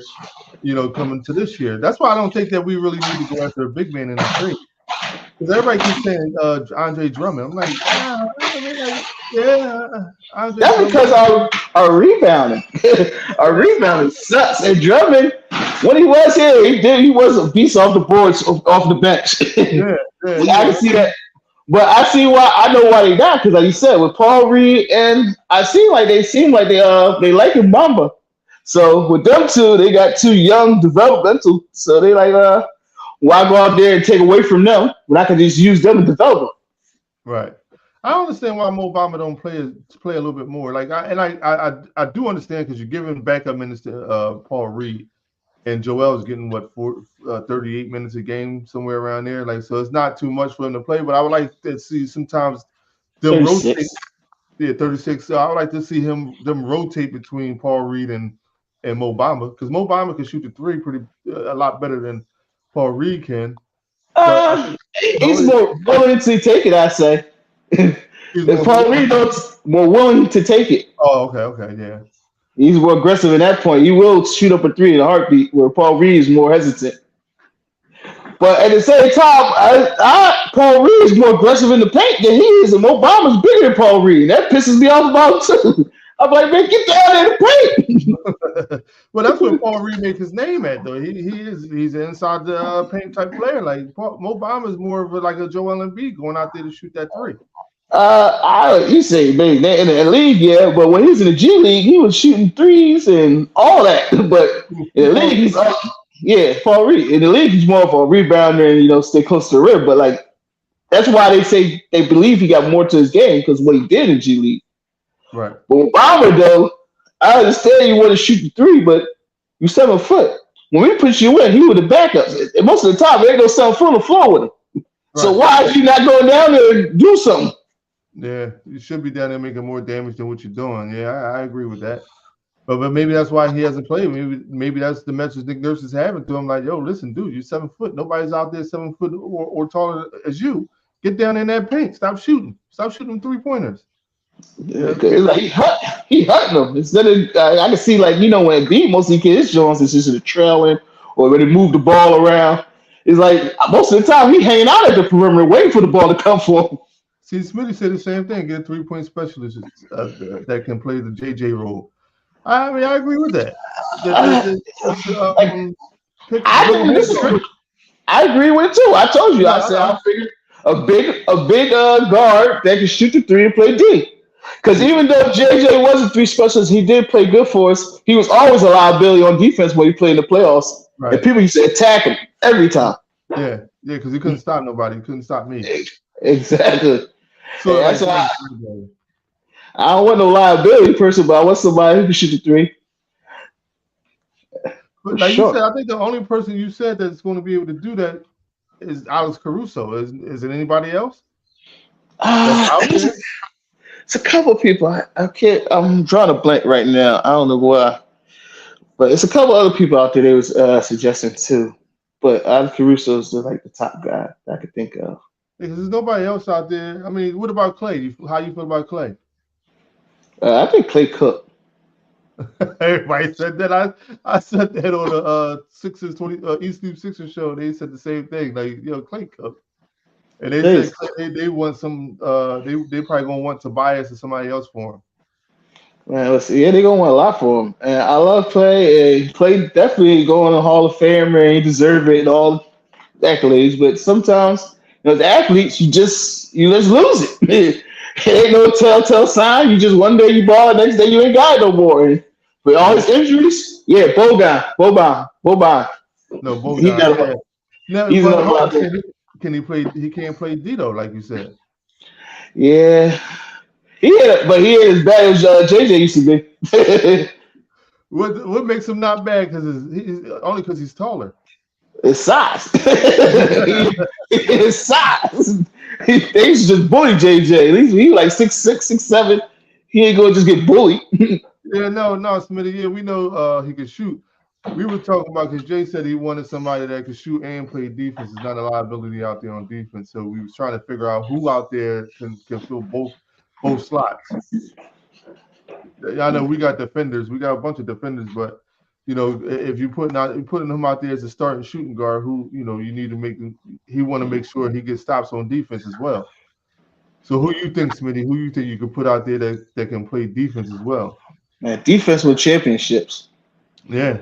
coming to this year. That's why I don't think that we really need to go after a big man in the trade. Because everybody keeps saying Andre Drummond. I'm like, Andre That's because our rebounding. Our rebounding sucks. And Drummond, when he was here, he was a beast off the boards, off the bench. I can see that. But I see why. I know why they got, because like you said, with Paul Reed, and they seem like they like Mbamba. So with them two, they got 2 young developmental. So they like, why go out there and take away from them when I can just use them and develop them? Right. I don't understand why Mo Bamba don't play a little bit more. Like I do understand, because you're giving backup minutes to Paul Reed. And Joel's getting 38 minutes a game, somewhere around there. Like, so it's not too much for him to play. But I would like to see sometimes them 36. rotate. Yeah, 36. So I would like to see them rotate between Paul Reed and Mo Bamba, because Mo Bamba can shoot the 3 a lot better than Paul Reed can. He's more willing to take it, I say. If Paul Reed more willing to take it. Oh, okay, yeah. He's more aggressive at that point. He will shoot up a 3 in a heartbeat, where Paul Reed is more hesitant. But at the same time, Paul Reed is more aggressive in the paint than he is, and Mo Bamba's bigger than Paul Reed. That pisses me off about him too. I'm like, man, get down there in the paint. Well, that's where Paul Reed made his name at, though. He's an inside the paint type player. Like Mo Bamba is more of like a Joel Embiid going out there to shoot that 3. You say, man, in the league, yeah, but when he was in the G League, he was shooting 3s and all that. But in the league, Paul Reed. In the league, he's more of a rebounder and stay close to the rim. But like, that's why they say they believe he got more to his game, because what he did in G League. Right. But with Bamba, though, I understand you want to shoot the 3, but you 7 foot. When we put you in, he was the backup. And most of the time, there ain't no 7 foot on the floor with him. Right. So why is you not going down there and do something? Yeah, you should be down there making more damage than what you're doing. Yeah, I agree with that. But maybe that's why he hasn't played. Maybe that's the message Nick Nurse is having to him. Like, yo, listen, dude, you're 7 foot. Nobody's out there 7 foot or taller as you. Get down in that paint. Stop shooting. Stop shooting 3-pointers. Yeah, like he hunting them. Instead of I can see, like, when Embiid mostly get his Jones, it's just a trailing or when they move the ball around. It's like most of the time he hanging out at the perimeter waiting for the ball to come for him. See, Smitty said the same thing. Get a 3-point specialist that can play the JJ role. I mean, I agree with that. I agree with it too. I told you. I said a big guard that can shoot the three and play D. Because even though JJ wasn't three specialist, he did play good for us. He was always a liability on defense when he played in the playoffs, and Right. people used to attack him every time. Yeah, because he couldn't stop nobody. He couldn't stop me. Exactly. So And like, that's why I don't want no liability person, but I want somebody who can shoot the three. but like Sure. you said, I think the only person you said that's going to be able to do that is Alex Caruso. Is it anybody else that's out there? It's a couple people. I can't. I'm drawing a blank right now. I don't know why, but it's a couple other people out there they was suggesting too. But Alex Caruso is like the top guy I could think of. Because there's nobody else out there. I mean, what about Clay? How you feel about Clay? I think Clay Cook. Everybody said that. I said that on the Sixers East Loop Sixers show. They said the same thing. Like, Clay Cook. And they said they want some. They probably gonna want Tobias or somebody else for him. Man, let's see. Yeah, they're gonna want a lot for him. And I love Clay. And Clay definitely going to Hall of Fame and he deserves it and all the accolades. But sometimes, as athletes, you just lose it. It ain't no telltale sign. You just one day you ball, the next day you ain't got it no more. And with all his injuries, yeah, Boban. No, Boban. He got he's but can he play? He can't play D though, like you said. Yeah, he ain't as bad as JJ used to be. What makes him not bad? Because only because he's taller. It's size. It's size. They used to just bully JJ. At least he like 6'6", 6'7". He ain't gonna just get bullied. Yeah, no, Smitty. Yeah, we know he can shoot. We were talking about because Jay said he wanted somebody that could shoot and play defense. There's not a liability out there on defense. So we was trying to figure out who out there can fill both slots. I know we got defenders. We got a bunch of defenders, but if you're putting him out there as a starting shooting guard, who you need to make he want to make sure he gets stops on defense as well. So who you think, Smitty? Who you think you could put out there that can play defense as well? Man, defense with championships. Yeah,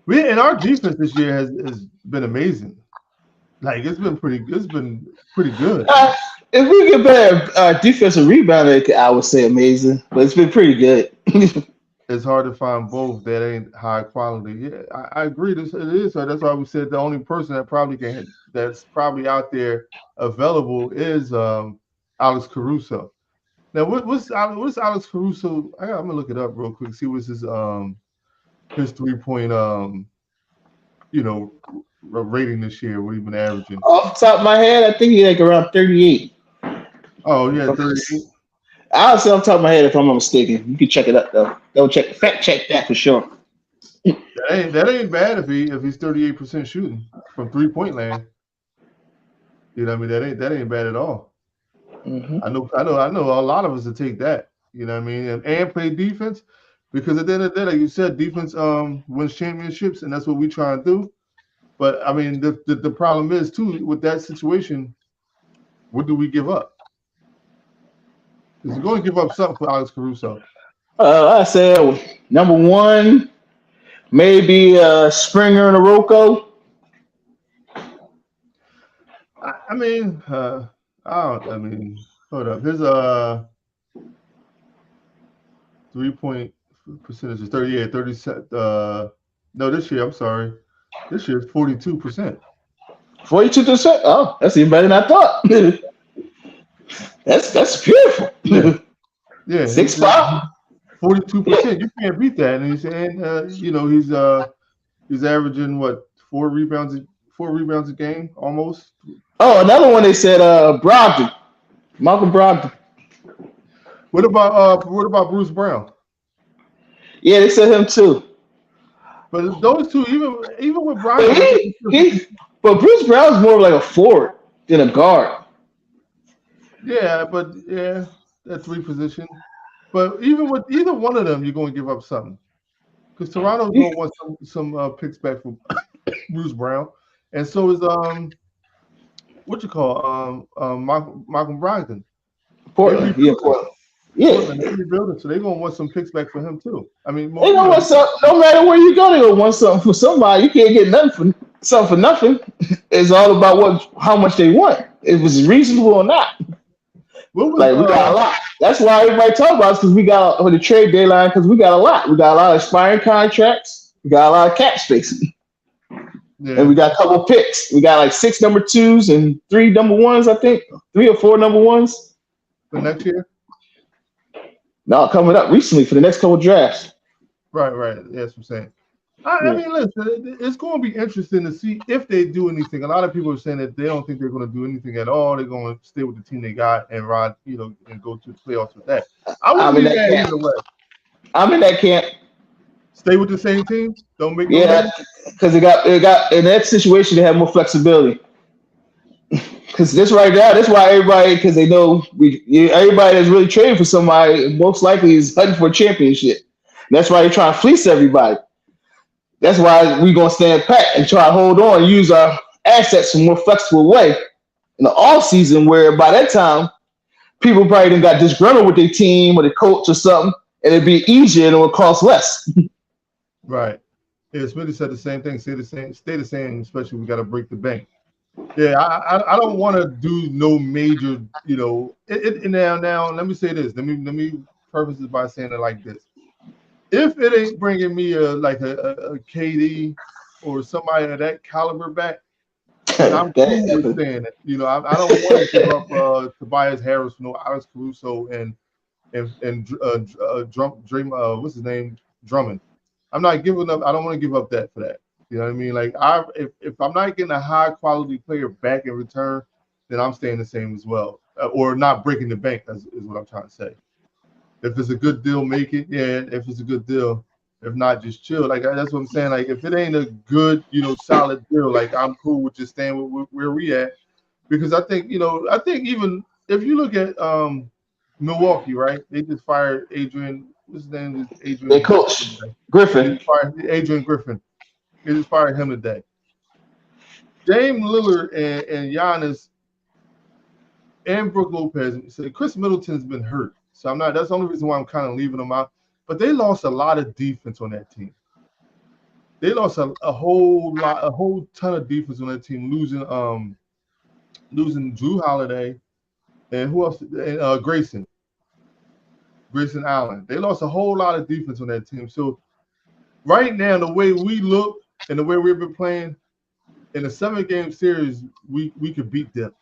and our defense this year has been amazing. Like it's been pretty good. If we get better defensive rebounding, I would say amazing, but it's been pretty good. It's hard to find both that ain't high quality. Yeah, I agree. It is. So that's why we said the only person that's probably out there available is Alex Caruso. Now, what's Alex Caruso? I'm gonna look it up real quick. See what's his 3-point rating this year. What he's been averaging. Off the top of my head, I think he's like around 38. Oh yeah, 38. I'll say off the top of my head if I'm not mistaken. You can check it up though. Fact check that for sure. That ain't bad if he's 38% shooting from 3-point land. You know what I mean? That ain't bad at all. Mm-hmm. I know a lot of us will take that. You know what I mean? And play defense because at the end of the day, like you said, defense wins championships, and that's what we try and do. But I mean, the problem is too with that situation. What do we give up? Because we're going to give up something for Alex Caruso. I said number one, maybe Springer and Oroko. I mean, hold up. Here's 3-point percentage is 38, 37. No, this year, I'm sorry. This year is 42%. 42%? Oh, that's even better than I thought. That's beautiful. Yeah. 6'5". 42%. You can't beat that. And he's averaging what, 4 rebounds a game almost. Oh, another one they said Brogdon. Malcolm Brogdon. What about Bruce Brown? Yeah, they said him too. But those two, even with Brown, but Bruce Brown's more like a forward than a guard. Yeah, that 3 position. But even with either one of them, you're going to give up something. Because Toronto's going to want some picks back from Bruce Brown, and so is Malcolm Brogdon. Portland, Portland. Yeah, they're rebuilding, so they're going to want some picks back for him too. I mean, they don't want something. No matter where you go, they gonna want something for somebody. You can't get something for nothing. It's all about how much they want. it was reasonable or not. What was Like we got a lot. That's why everybody talk about us because we got for the trade deadline because we got a lot. We got a lot of expiring contracts. We got a lot of cap space, and we got a couple picks. We got like 6 number 2s and 3 number 1s. I think 3 or 4 number 1s for next year. No, coming up recently for the next couple drafts. Right. Yeah, that's what I'm saying. I mean, listen, it's going to be interesting to see if they do anything. A lot of people are saying that they don't think they're going to do anything at all. They're going to stay with the team they got and ride, and go to the playoffs with that. I'm in that camp. Either way. I'm in that camp. Stay with the same team. Don't make because it got in that situation they have more flexibility. Because this right now, that's why everybody, because they know everybody that's really trading for somebody most likely is hunting for a championship. That's why they're trying to fleece everybody. That's why we're going to stand pat and try to hold on and use our assets in a more flexible way in the off season, where by that time, people probably done got disgruntled with their team or their coach or something, and it'd be easier and it would cost less. Right. Yeah, Smitty said the same thing. Stay the same, especially we got to break the bank. Yeah, I don't want to do no major, now let me say this. Let me preface it by saying it like this. If it ain't bringing me a KD or somebody of that caliber back, I'm cool with saying it. I don't want to give up Tobias Harris for no Alex Caruso and what's his name, Drummond. I'm not giving up. I don't want to give up that for that. You know what I mean? Like if I'm not getting a high quality player back in return, then I'm staying the same as well, or not breaking the bank. Is what I'm trying to say. If it's a good deal, make it. Yeah, if it's a good deal. If not, just chill. Like that's what I'm saying. Like if it ain't a good, solid deal, like I'm cool with just staying with where we at, because I think even if you look at Milwaukee, right? They just fired Adrian. What's his name? Is Adrian? Their coach Griffin. Adrian Griffin. They just fired him today. Dame Lillard and Giannis and Brook Lopez. So Chris Middleton's been hurt. So I'm not. That's the only reason why I'm kind of leaving them out. But they lost a lot of defense on that team. They lost a whole ton of defense on that team, losing Drew Holiday and who else? And Grayson Allen. They lost a whole lot of defense on that team. So right now, the way we look and the way we've been playing in a 7-game series, we could beat them.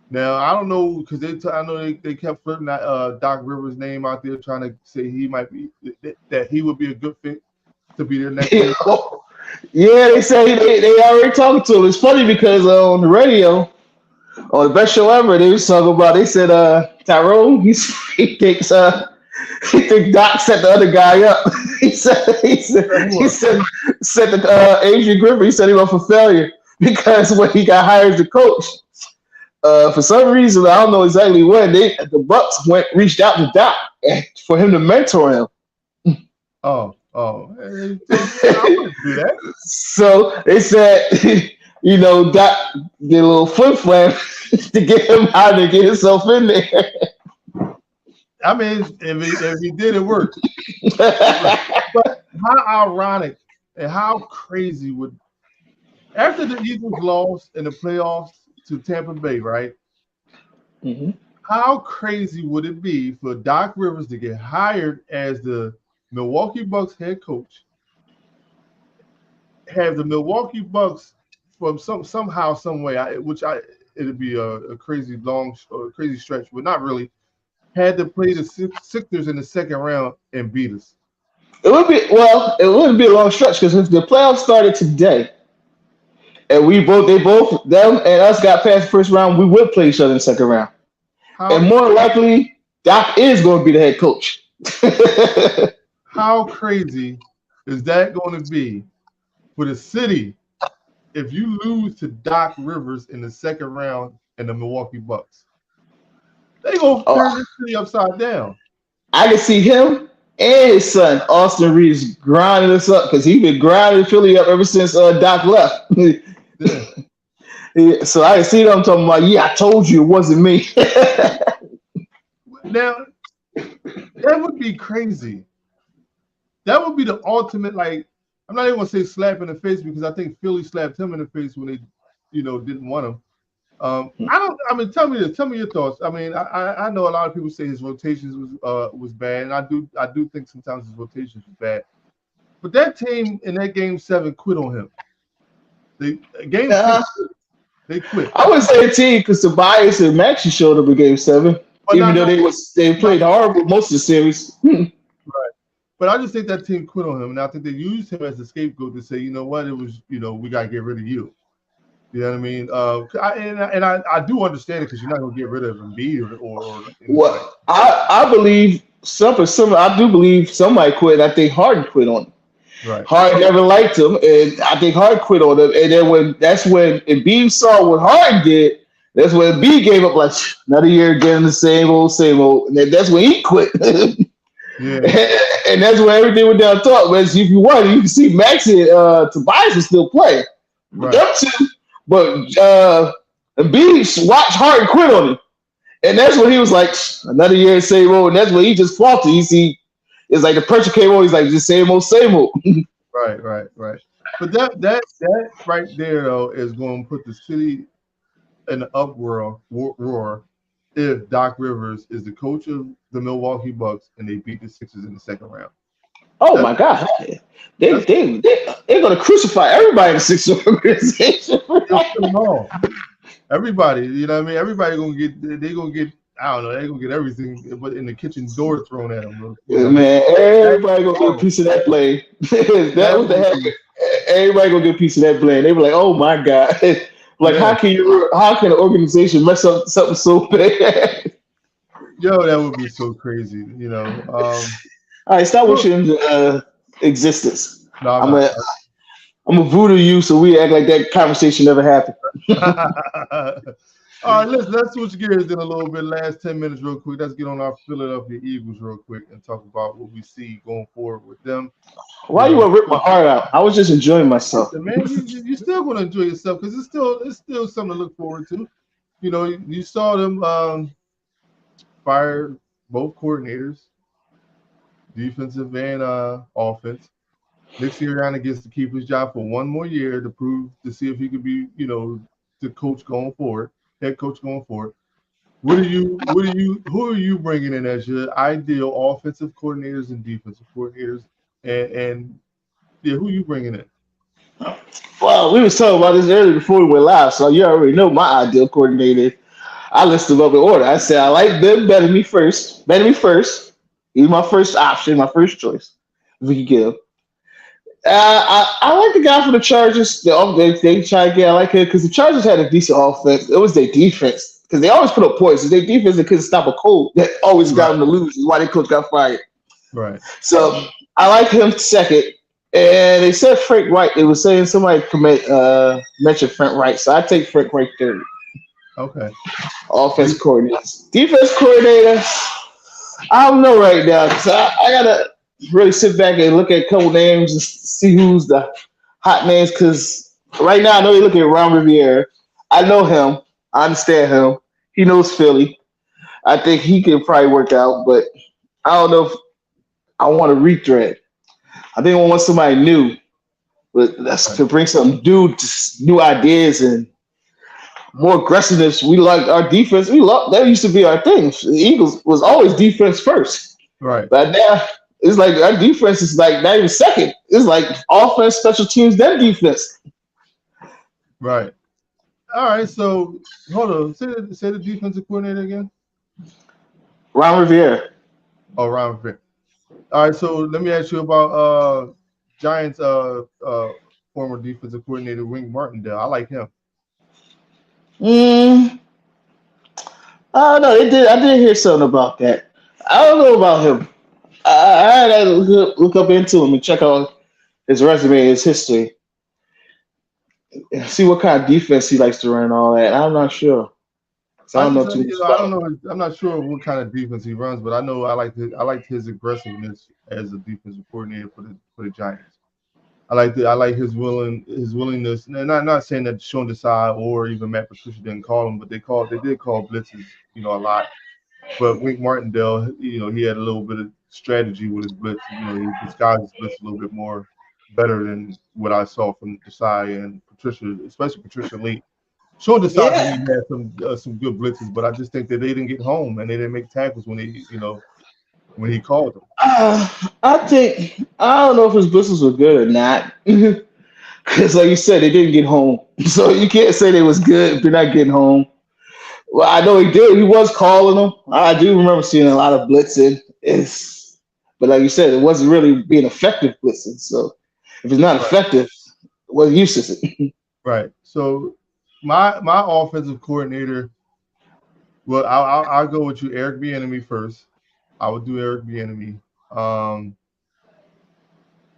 Now I don't know because I know they kept flirting that Doc Rivers' name out there, trying to say he might be that he would be a good fit to be their next. Yeah, they say they already talking to him. It's funny because on the radio, on the best show ever, they was talking about. They said Tyrone, he thinks Doc set the other guy up. he said the Adrian Griffin. He said he went for failure because when he got hired as the coach. For some reason, I don't know exactly when, the Bucks reached out to Doc for him to mentor him. I wouldn't do that. So they said, Doc did a little flip flam to get him out and get himself in there. I mean, if he did, it worked. But how ironic and how crazy would after the Eagles lost in the playoffs to Tampa Bay, right? Mm-hmm. How crazy would it be for Doc Rivers to get hired as the Milwaukee Bucks head coach, have the Milwaukee Bucks from somehow, some way, it'd be a crazy crazy stretch, but not really, had to play the Sixers in the second round and beat us? It wouldn't be a long stretch because if the playoffs started today, and them and us got past the first round, we would play each other in the second round. And more likely, Doc is going to be the head coach. How crazy is that going to be for the city if you lose to Doc Rivers in the second round and the Milwaukee Bucks? They going to turn this city upside down. I can see him and his son, Austin Reeves, grinding us up because he's been grinding Philly up ever since Doc left. Yeah, so I see them talking about, I told you it wasn't me. Now, that would be crazy. That would be the ultimate, like, I'm not even going to say slap in the face because I think Philly slapped him in the face when they, didn't want him. I don't. I mean, tell me this. Tell me your thoughts. I mean, I know a lot of people say his rotations was bad, and I do think sometimes his rotations was bad. But that team in that game 7 quit on him. They game 6 Yeah, they quit. I would say a team because Tobias and Maxey showed up in Game 7, But even not though not they not played horrible most of the series. right. But I just think that team quit on him, and I think they used him as a scapegoat to say, you know what, it was, we got to get rid of you. You know what I mean? I do understand it because you're not gonna get rid of Embiid or anybody. Well, I believe some I do believe somebody quit. I think Harden quit on him. Right, Harden never liked him, and I think Harden quit on him. And then when Embiid saw what Harden did, that's when Embiid gave up like another year again, the same old. And then that's when he quit. yeah, And that's when everything went down talk. But if you want, you can see Max and Tobias was still playing. right, Them two, but Embiid watched Harden quit on him. And that's when he was like, another year, same old. And that's when he just faltered. You see, it's like the pressure came on. He's like, just same old, same old. right. But that right there though is going to put the city in the roar if Doc Rivers is the coach of the Milwaukee Bucks and they beat the Sixers in the second round. Oh That's my God. that's They're going to crucify everybody in the Sixers organization. they'll kill them all. Everybody, you know what I mean? Everybody gonna get they gonna get I don't know, they're gonna get everything but in the kitchen door thrown at them. Man, That everybody going to get a piece of that blame. That that was the would heck. be Everybody going to get a piece of that blame. They were like, oh my God. Like, yeah. how can an organization mess up something so bad? Yo, that would be so crazy. All right, stop Look, wishing into existence. no, I'm I'm not. a I'm a voodoo you, so we act like that conversation never happened. All right, let's switch gears in a little bit. Last 10 minutes, real quick. Let's get on our Philadelphia Eagles real quick and talk about what we see going forward with them. You Why you know, want to rip my heart out? I was just enjoying myself. listen, man, you still gonna enjoy yourself because it's still something to look forward to. You saw them fire both coordinators, defensive and offense. Nick Sirianni gets to keep his job for one more year to see if he could be, the coach going forward, head coach going forward. Who are you bringing in as your ideal offensive coordinators and defensive coordinators, and yeah, who you bringing in? Well, we was talking about this earlier before we went live, so you already know my ideal coordinator. I listed them up in order. I said I like them better than me first. Better than me first. He's my first option, my first choice. If we could get him. I like the guy for the Chargers. They try to get. I like it because the Chargers had a decent offense. It was their defense because they always put up points. Their defense they couldn't stop a cold. That always got Right, them to lose. Is why their coach got fired. right. So I like him second. And they said Frank Wright. They were saying somebody mentioned Frank Wright. So I take Frank Wright third. Okay. Offense coordinator. Defense coordinator. I don't know right now because I gotta really sit back and look at a couple names and see who's the hot names. Because right now I know you're looking at Ron Rivera. I know him. I understand him. He knows Philly. I think he can probably work out, but I don't know if I want to retread. I think I want somebody new, but that's Right. to bring some new ideas and more aggressiveness. We like our defense. We love that used to be our thing. The Eagles was always defense first, Right. but now it's like our defense is like not even second. It's like offense, special teams, then defense. Right. All right. So hold on. Say the defensive coordinator again. Ron Rivera. Oh, Ron Vick. All right. So let me ask you about Giants former defensive coordinator Wink Martindale. I like him. Mm, I don't know. They did. I did hear something about that. I don't know about him. I had to look up into him and check out his resume, his history, and see what kind of defense he likes to run and all that. I'm not sure. So I I don't know just too much I about don't him. know. I'm not sure what kind of defense he runs, but I know I liked his aggressiveness as a defensive coordinator for the Giants. I like his willingness. And I'm not saying that Sean Desai or even Matt Patricia didn't call him, but they did call blitzes, a lot. But Wink Martindale, he had a little bit of strategy with his blitz. He disguised his blitz a little bit more better than what I saw from Desai and Patricia, especially Patricia Lee. Sean Desai Yeah. had some good blitzes, but I just think that they didn't get home and they didn't make tackles when when he called them. I don't know if his blitzes were good or not. Because, like you said, they didn't get home. So you can't say they was good if they're not getting home. Well, I know he did. He was calling them. I do remember seeing a lot of blitzing. But like you said, it wasn't really being effective blitzing. So if it's not Right. effective, what use is it? Right. So my offensive coordinator. Well, I'll go with you, Eric Bieniemy first. I would do Eric Bieniemy. Um,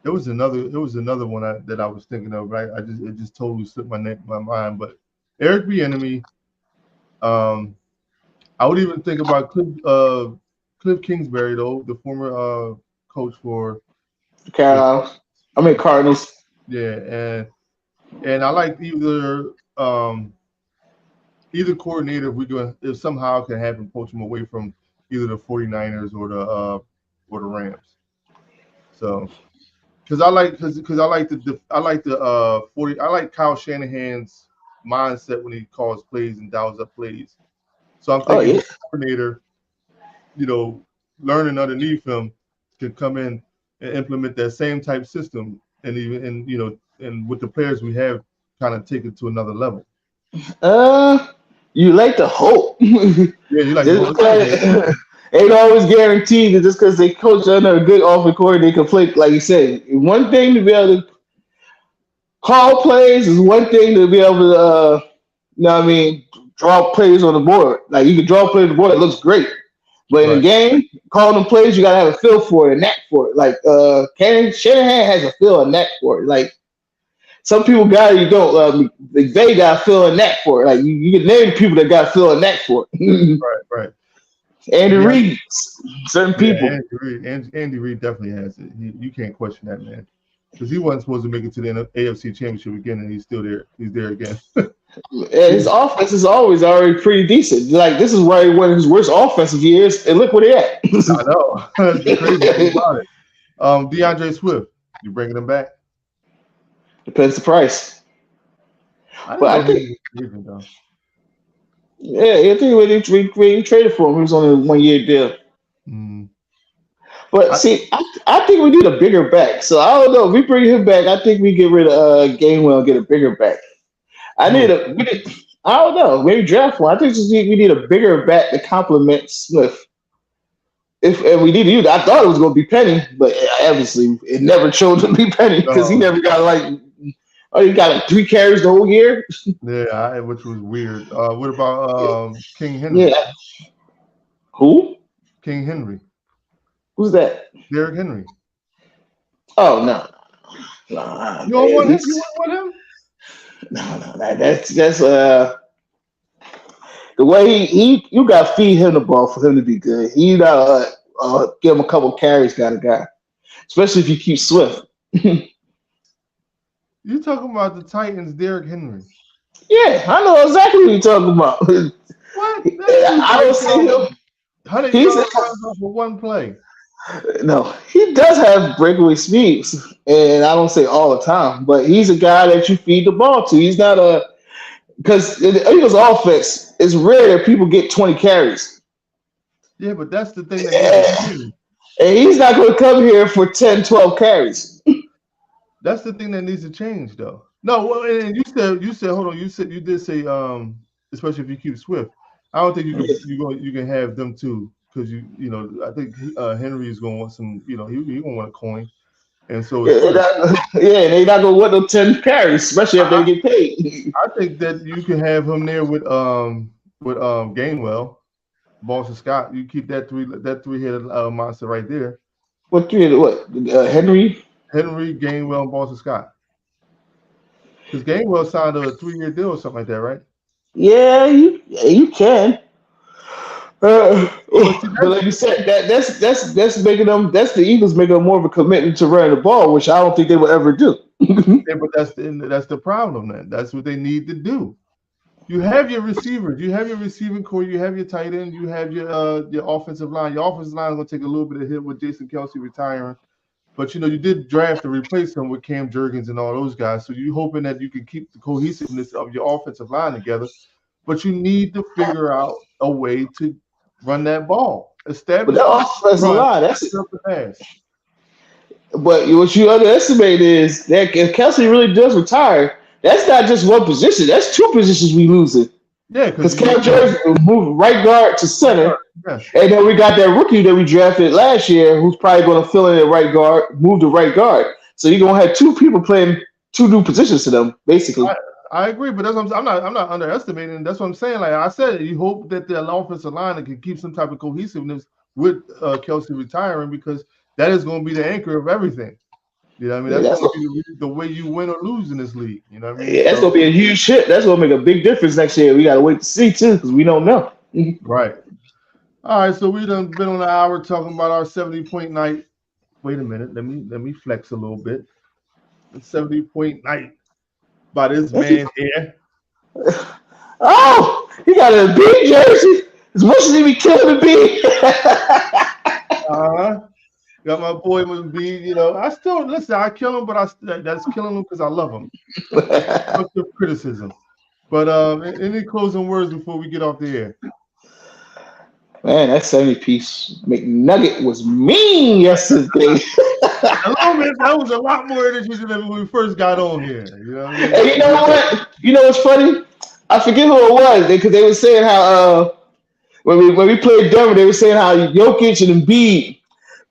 There was another one that I was thinking of. Right, it just totally slipped my mind. But Eric Bieniemy. Um, I would even think about Cliff Kingsbury, though, the former coach for the Cardinals. yeah, and I like either coordinator if somehow can have him poach him away from either the 49ers or the Rams. So because I like the 40 I like Kyle Shanahan's mindset when he calls plays and dials up plays. So I'm Oh thinking yeah. his coordinator, learning underneath him could come in and implement that same type system and even and with the players we have kind of take it to another level. Uh, you like to hope. Yeah, you like the Just whole thing. because ain't always guaranteed that just because they coach under a good offensive coordinator, they can play. Like you said, one thing to be able to call plays is one thing to be able to, draw plays on the board. Like you can draw plays on the board, it looks great. But in a Right. game, calling them plays, you gotta have a feel for it, a knack for it. Like Shanahan has a feel, a knack for it. Like some people got it, you don't. They got a feel, a knack for it. Like you can name people that got a feel, a knack for it. Right, right. Andy Yeah, Reid, certain yeah. people. Andy Reid definitely has it. You can't question that man because he wasn't supposed to make it to the AFC Championship again, and he's still there. He's there again. His offense is always already pretty decent. Like this is where he won his worst offensive years, and look where they at. I know. That's the crazy thing about it. DeAndre Swift, you bringing him back? Depends the price. I didn't But know I he think, was leaving though. yeah, I think when he traded for him, he was on a 1 year deal. Mm. But I, see, I think we need a bigger back. So I don't know. If we bring him back, I think we get rid of Gainwell and get a bigger back. who? I don't know. Maybe draft one. I think we need a bigger back to complement Smith. If we need to use it, I thought it was going to be Penny, but obviously it never chose to be Penny because he No. never got he got 3 carries the whole year. Yeah, which was weird. What about King Henry? Yeah. Who? King Henry, Who's that? Derrick Henry. Oh no. Nah, You don't man, want him? You want him? no. That's the way you got to feed him the ball for him to be good. You got give him a couple carries, got a guy, especially if you keep Swift. You talking about the Titans, Derrick Henry? Yeah, I know exactly what you're talking about. What? That I don't see him. 100 He's yards off of one play. no, he does have breakaway speeds, and I don't say all the time, but he's a guy that you feed the ball to. He's not because in the Eagles offense, it's rare that people get 20 carries. Yeah, but that's the thing that needs to change. And he's not going to come here for 10, 12 carries. That's the thing that needs to change, though. No, well, and you said hold on. You did say especially if you keep Swift. I don't think you can have them too because I think Henry is going to want some. He going to want a coin, and so is Swift. They're not going to want them 10 carries, especially if they get paid. I think that you can have him there with Gainwell, Boston Scott. You keep that three-headed monster right there. What Henry? Henry, Gainwell, and Boston Scott. Because Gainwell signed a 3-year deal or something like that, right? Yeah, you can. But see, like you said, that's making them. That's the Eagles making them more of a commitment to running the ball, which I don't think they will ever do. Yeah, but that's the problem. Then that's what they need to do. You have your receivers, you have your receiving core, you have your tight end, you have your offensive line. Your offensive line is going to take a little bit of hit with Jason Kelsey retiring. But you did draft to replace him with Cam Jurgens and all those guys. So you're hoping that you can keep the cohesiveness of your offensive line together. But you need to figure out a way to run that ball. But Establish that the offensive run, line, that's set up the pass. but what you underestimate is that if Kelsey really does retire, that's not just one position. That's two positions we losing. Yeah, Because because Cam Jordan moved right guard to center, yeah. and then we got that rookie that we drafted last year, who's probably going to fill in at right guard, move to right guard. So you're going to have two people playing two new positions to them, basically. I agree, but that's what I'm not underestimating. That's what I'm saying. Like I said, you hope that the offensive line can keep some type of cohesiveness with Kelsey retiring, because that is going to be the anchor of everything. You know what I mean? Yeah, That's going to be the way you win or lose in this league. You know what I mean? that's going to be a huge shit. That's going to make a big difference next year. We got to wait to see, too, because we don't know. Right. All right, so we done been on an hour talking about our 70-point night. Wait a minute. Let me flex a little bit. The 70-point night by this man here. Oh, he got a big jersey. As much as he be killing the bee. Got my boy Embiid. I still listen. I kill him, but that's killing him because I love him. Constructive criticism. But any closing words before we get off the air? Man, that 70-piece McNugget was mean yesterday. That was a lot more energy than when we first got on here. You know what I mean? And you know what? You know what's funny? I forget who it was because they were saying how when we played Denver, they were saying how Jokic and Embiid,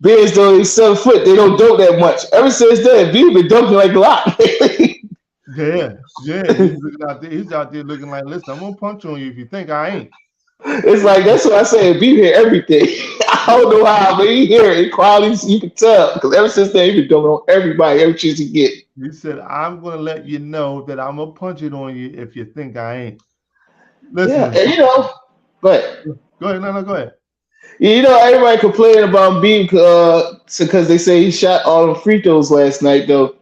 being as though he's 7 foot, they don't dunk that much. Ever since then, Embiid been dunking like a lot. Yeah. He's out there looking like, listen, I'm gonna punch on you if you think I ain't. It's like that's what I say. Embiid hear everything. I don't know how, but he hear it. Qualities you can tell because ever since then, he been dunking on everybody every chance he get. He said, I'm gonna let you know that I'm gonna punch it on you if you think I ain't. Listen, Yeah, and but go ahead. No, go ahead. Everybody complaining about Embiid because they say he shot all the free throws last night, though.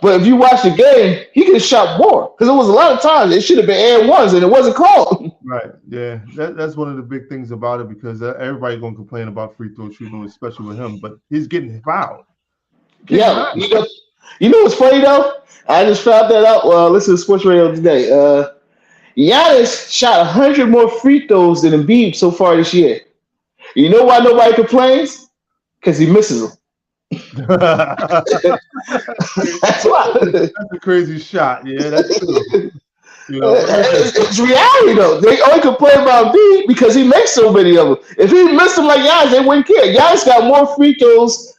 But if you watch the game, he could have shot more because it was a lot of times it should have been and ones and it wasn't called. Right. Yeah. That's one of the big things about it because everybody gonna complain about free throw shooting, especially with him. But he's getting fouled. Yeah. You know what's funny though? I just found that out. Listen to sports radio today. Giannis shot 100 more free throws than Embiid so far this year. You know why nobody complains? Because he misses them. That's why. That's a crazy shot. Yeah, that's true. It's reality though. They only complain about Embiid because he makes so many of them. If he missed them like Giannis, they wouldn't care. Giannis got more free throws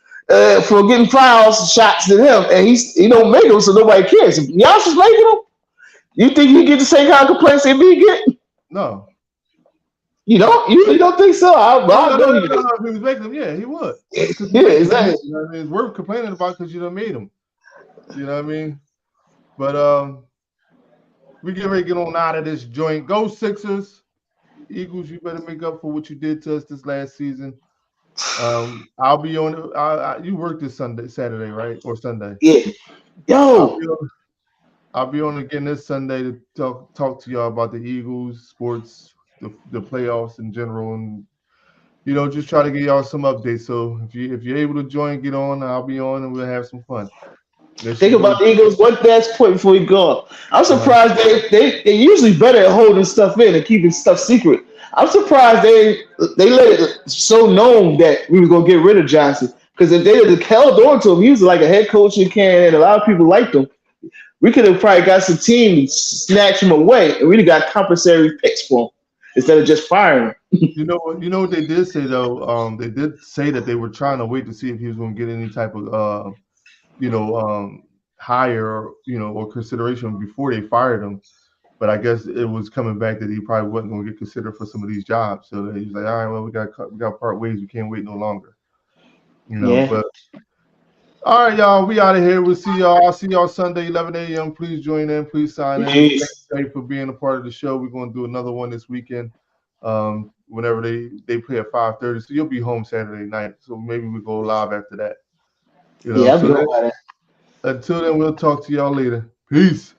for getting fouls shots than him, and he don't make them, so nobody cares. If Giannis is making them, you think he get the same kind of complaints Embiid get? No. You don't? You really don't think so? I know you do. If he was making them, yeah, he would. Yeah, exactly. You know what I mean? It's worth complaining about because you done made them. You know what I mean? But we get ready to get on out of this joint. Go Sixers. Eagles, you better make up for what you did to us this last season. I'll be on. You work this Saturday, right? Or Sunday? Yeah. Yo. I'll be on again this Sunday to talk to y'all about the Eagles, sports, the playoffs in general, and just try to get y'all some updates. So if you're able to join, get on. I'll be on, and we'll have some fun. Think about the Eagles. One last point before we go. I'm surprised they're usually better at holding stuff in and keeping stuff secret. I'm surprised they let it so known that we were gonna get rid of Johnson. Because if they had held on to him, he was like a head coach in Canada, and a lot of people liked him. We could have probably got some team to snatch him away, and we'd have got compensatory picks for him instead of just firing him. You know what they did say though? They did say that they were trying to wait to see if he was going to get any type of hire or consideration before they fired him. But I guess it was coming back that he probably wasn't going to get considered for some of these jobs. So he's like, all right, well, we got to part ways. We can't wait no longer. But all right, y'all, we out of here. We'll see y'all. I'll see y'all Sunday, 11 a.m. Please join in. Please sign in. Thanks for being a part of the show. We're going to do another one this weekend. Whenever they play at 5:30, so you'll be home Saturday night. So maybe we go live after that. Until then, we'll talk to y'all later. Peace.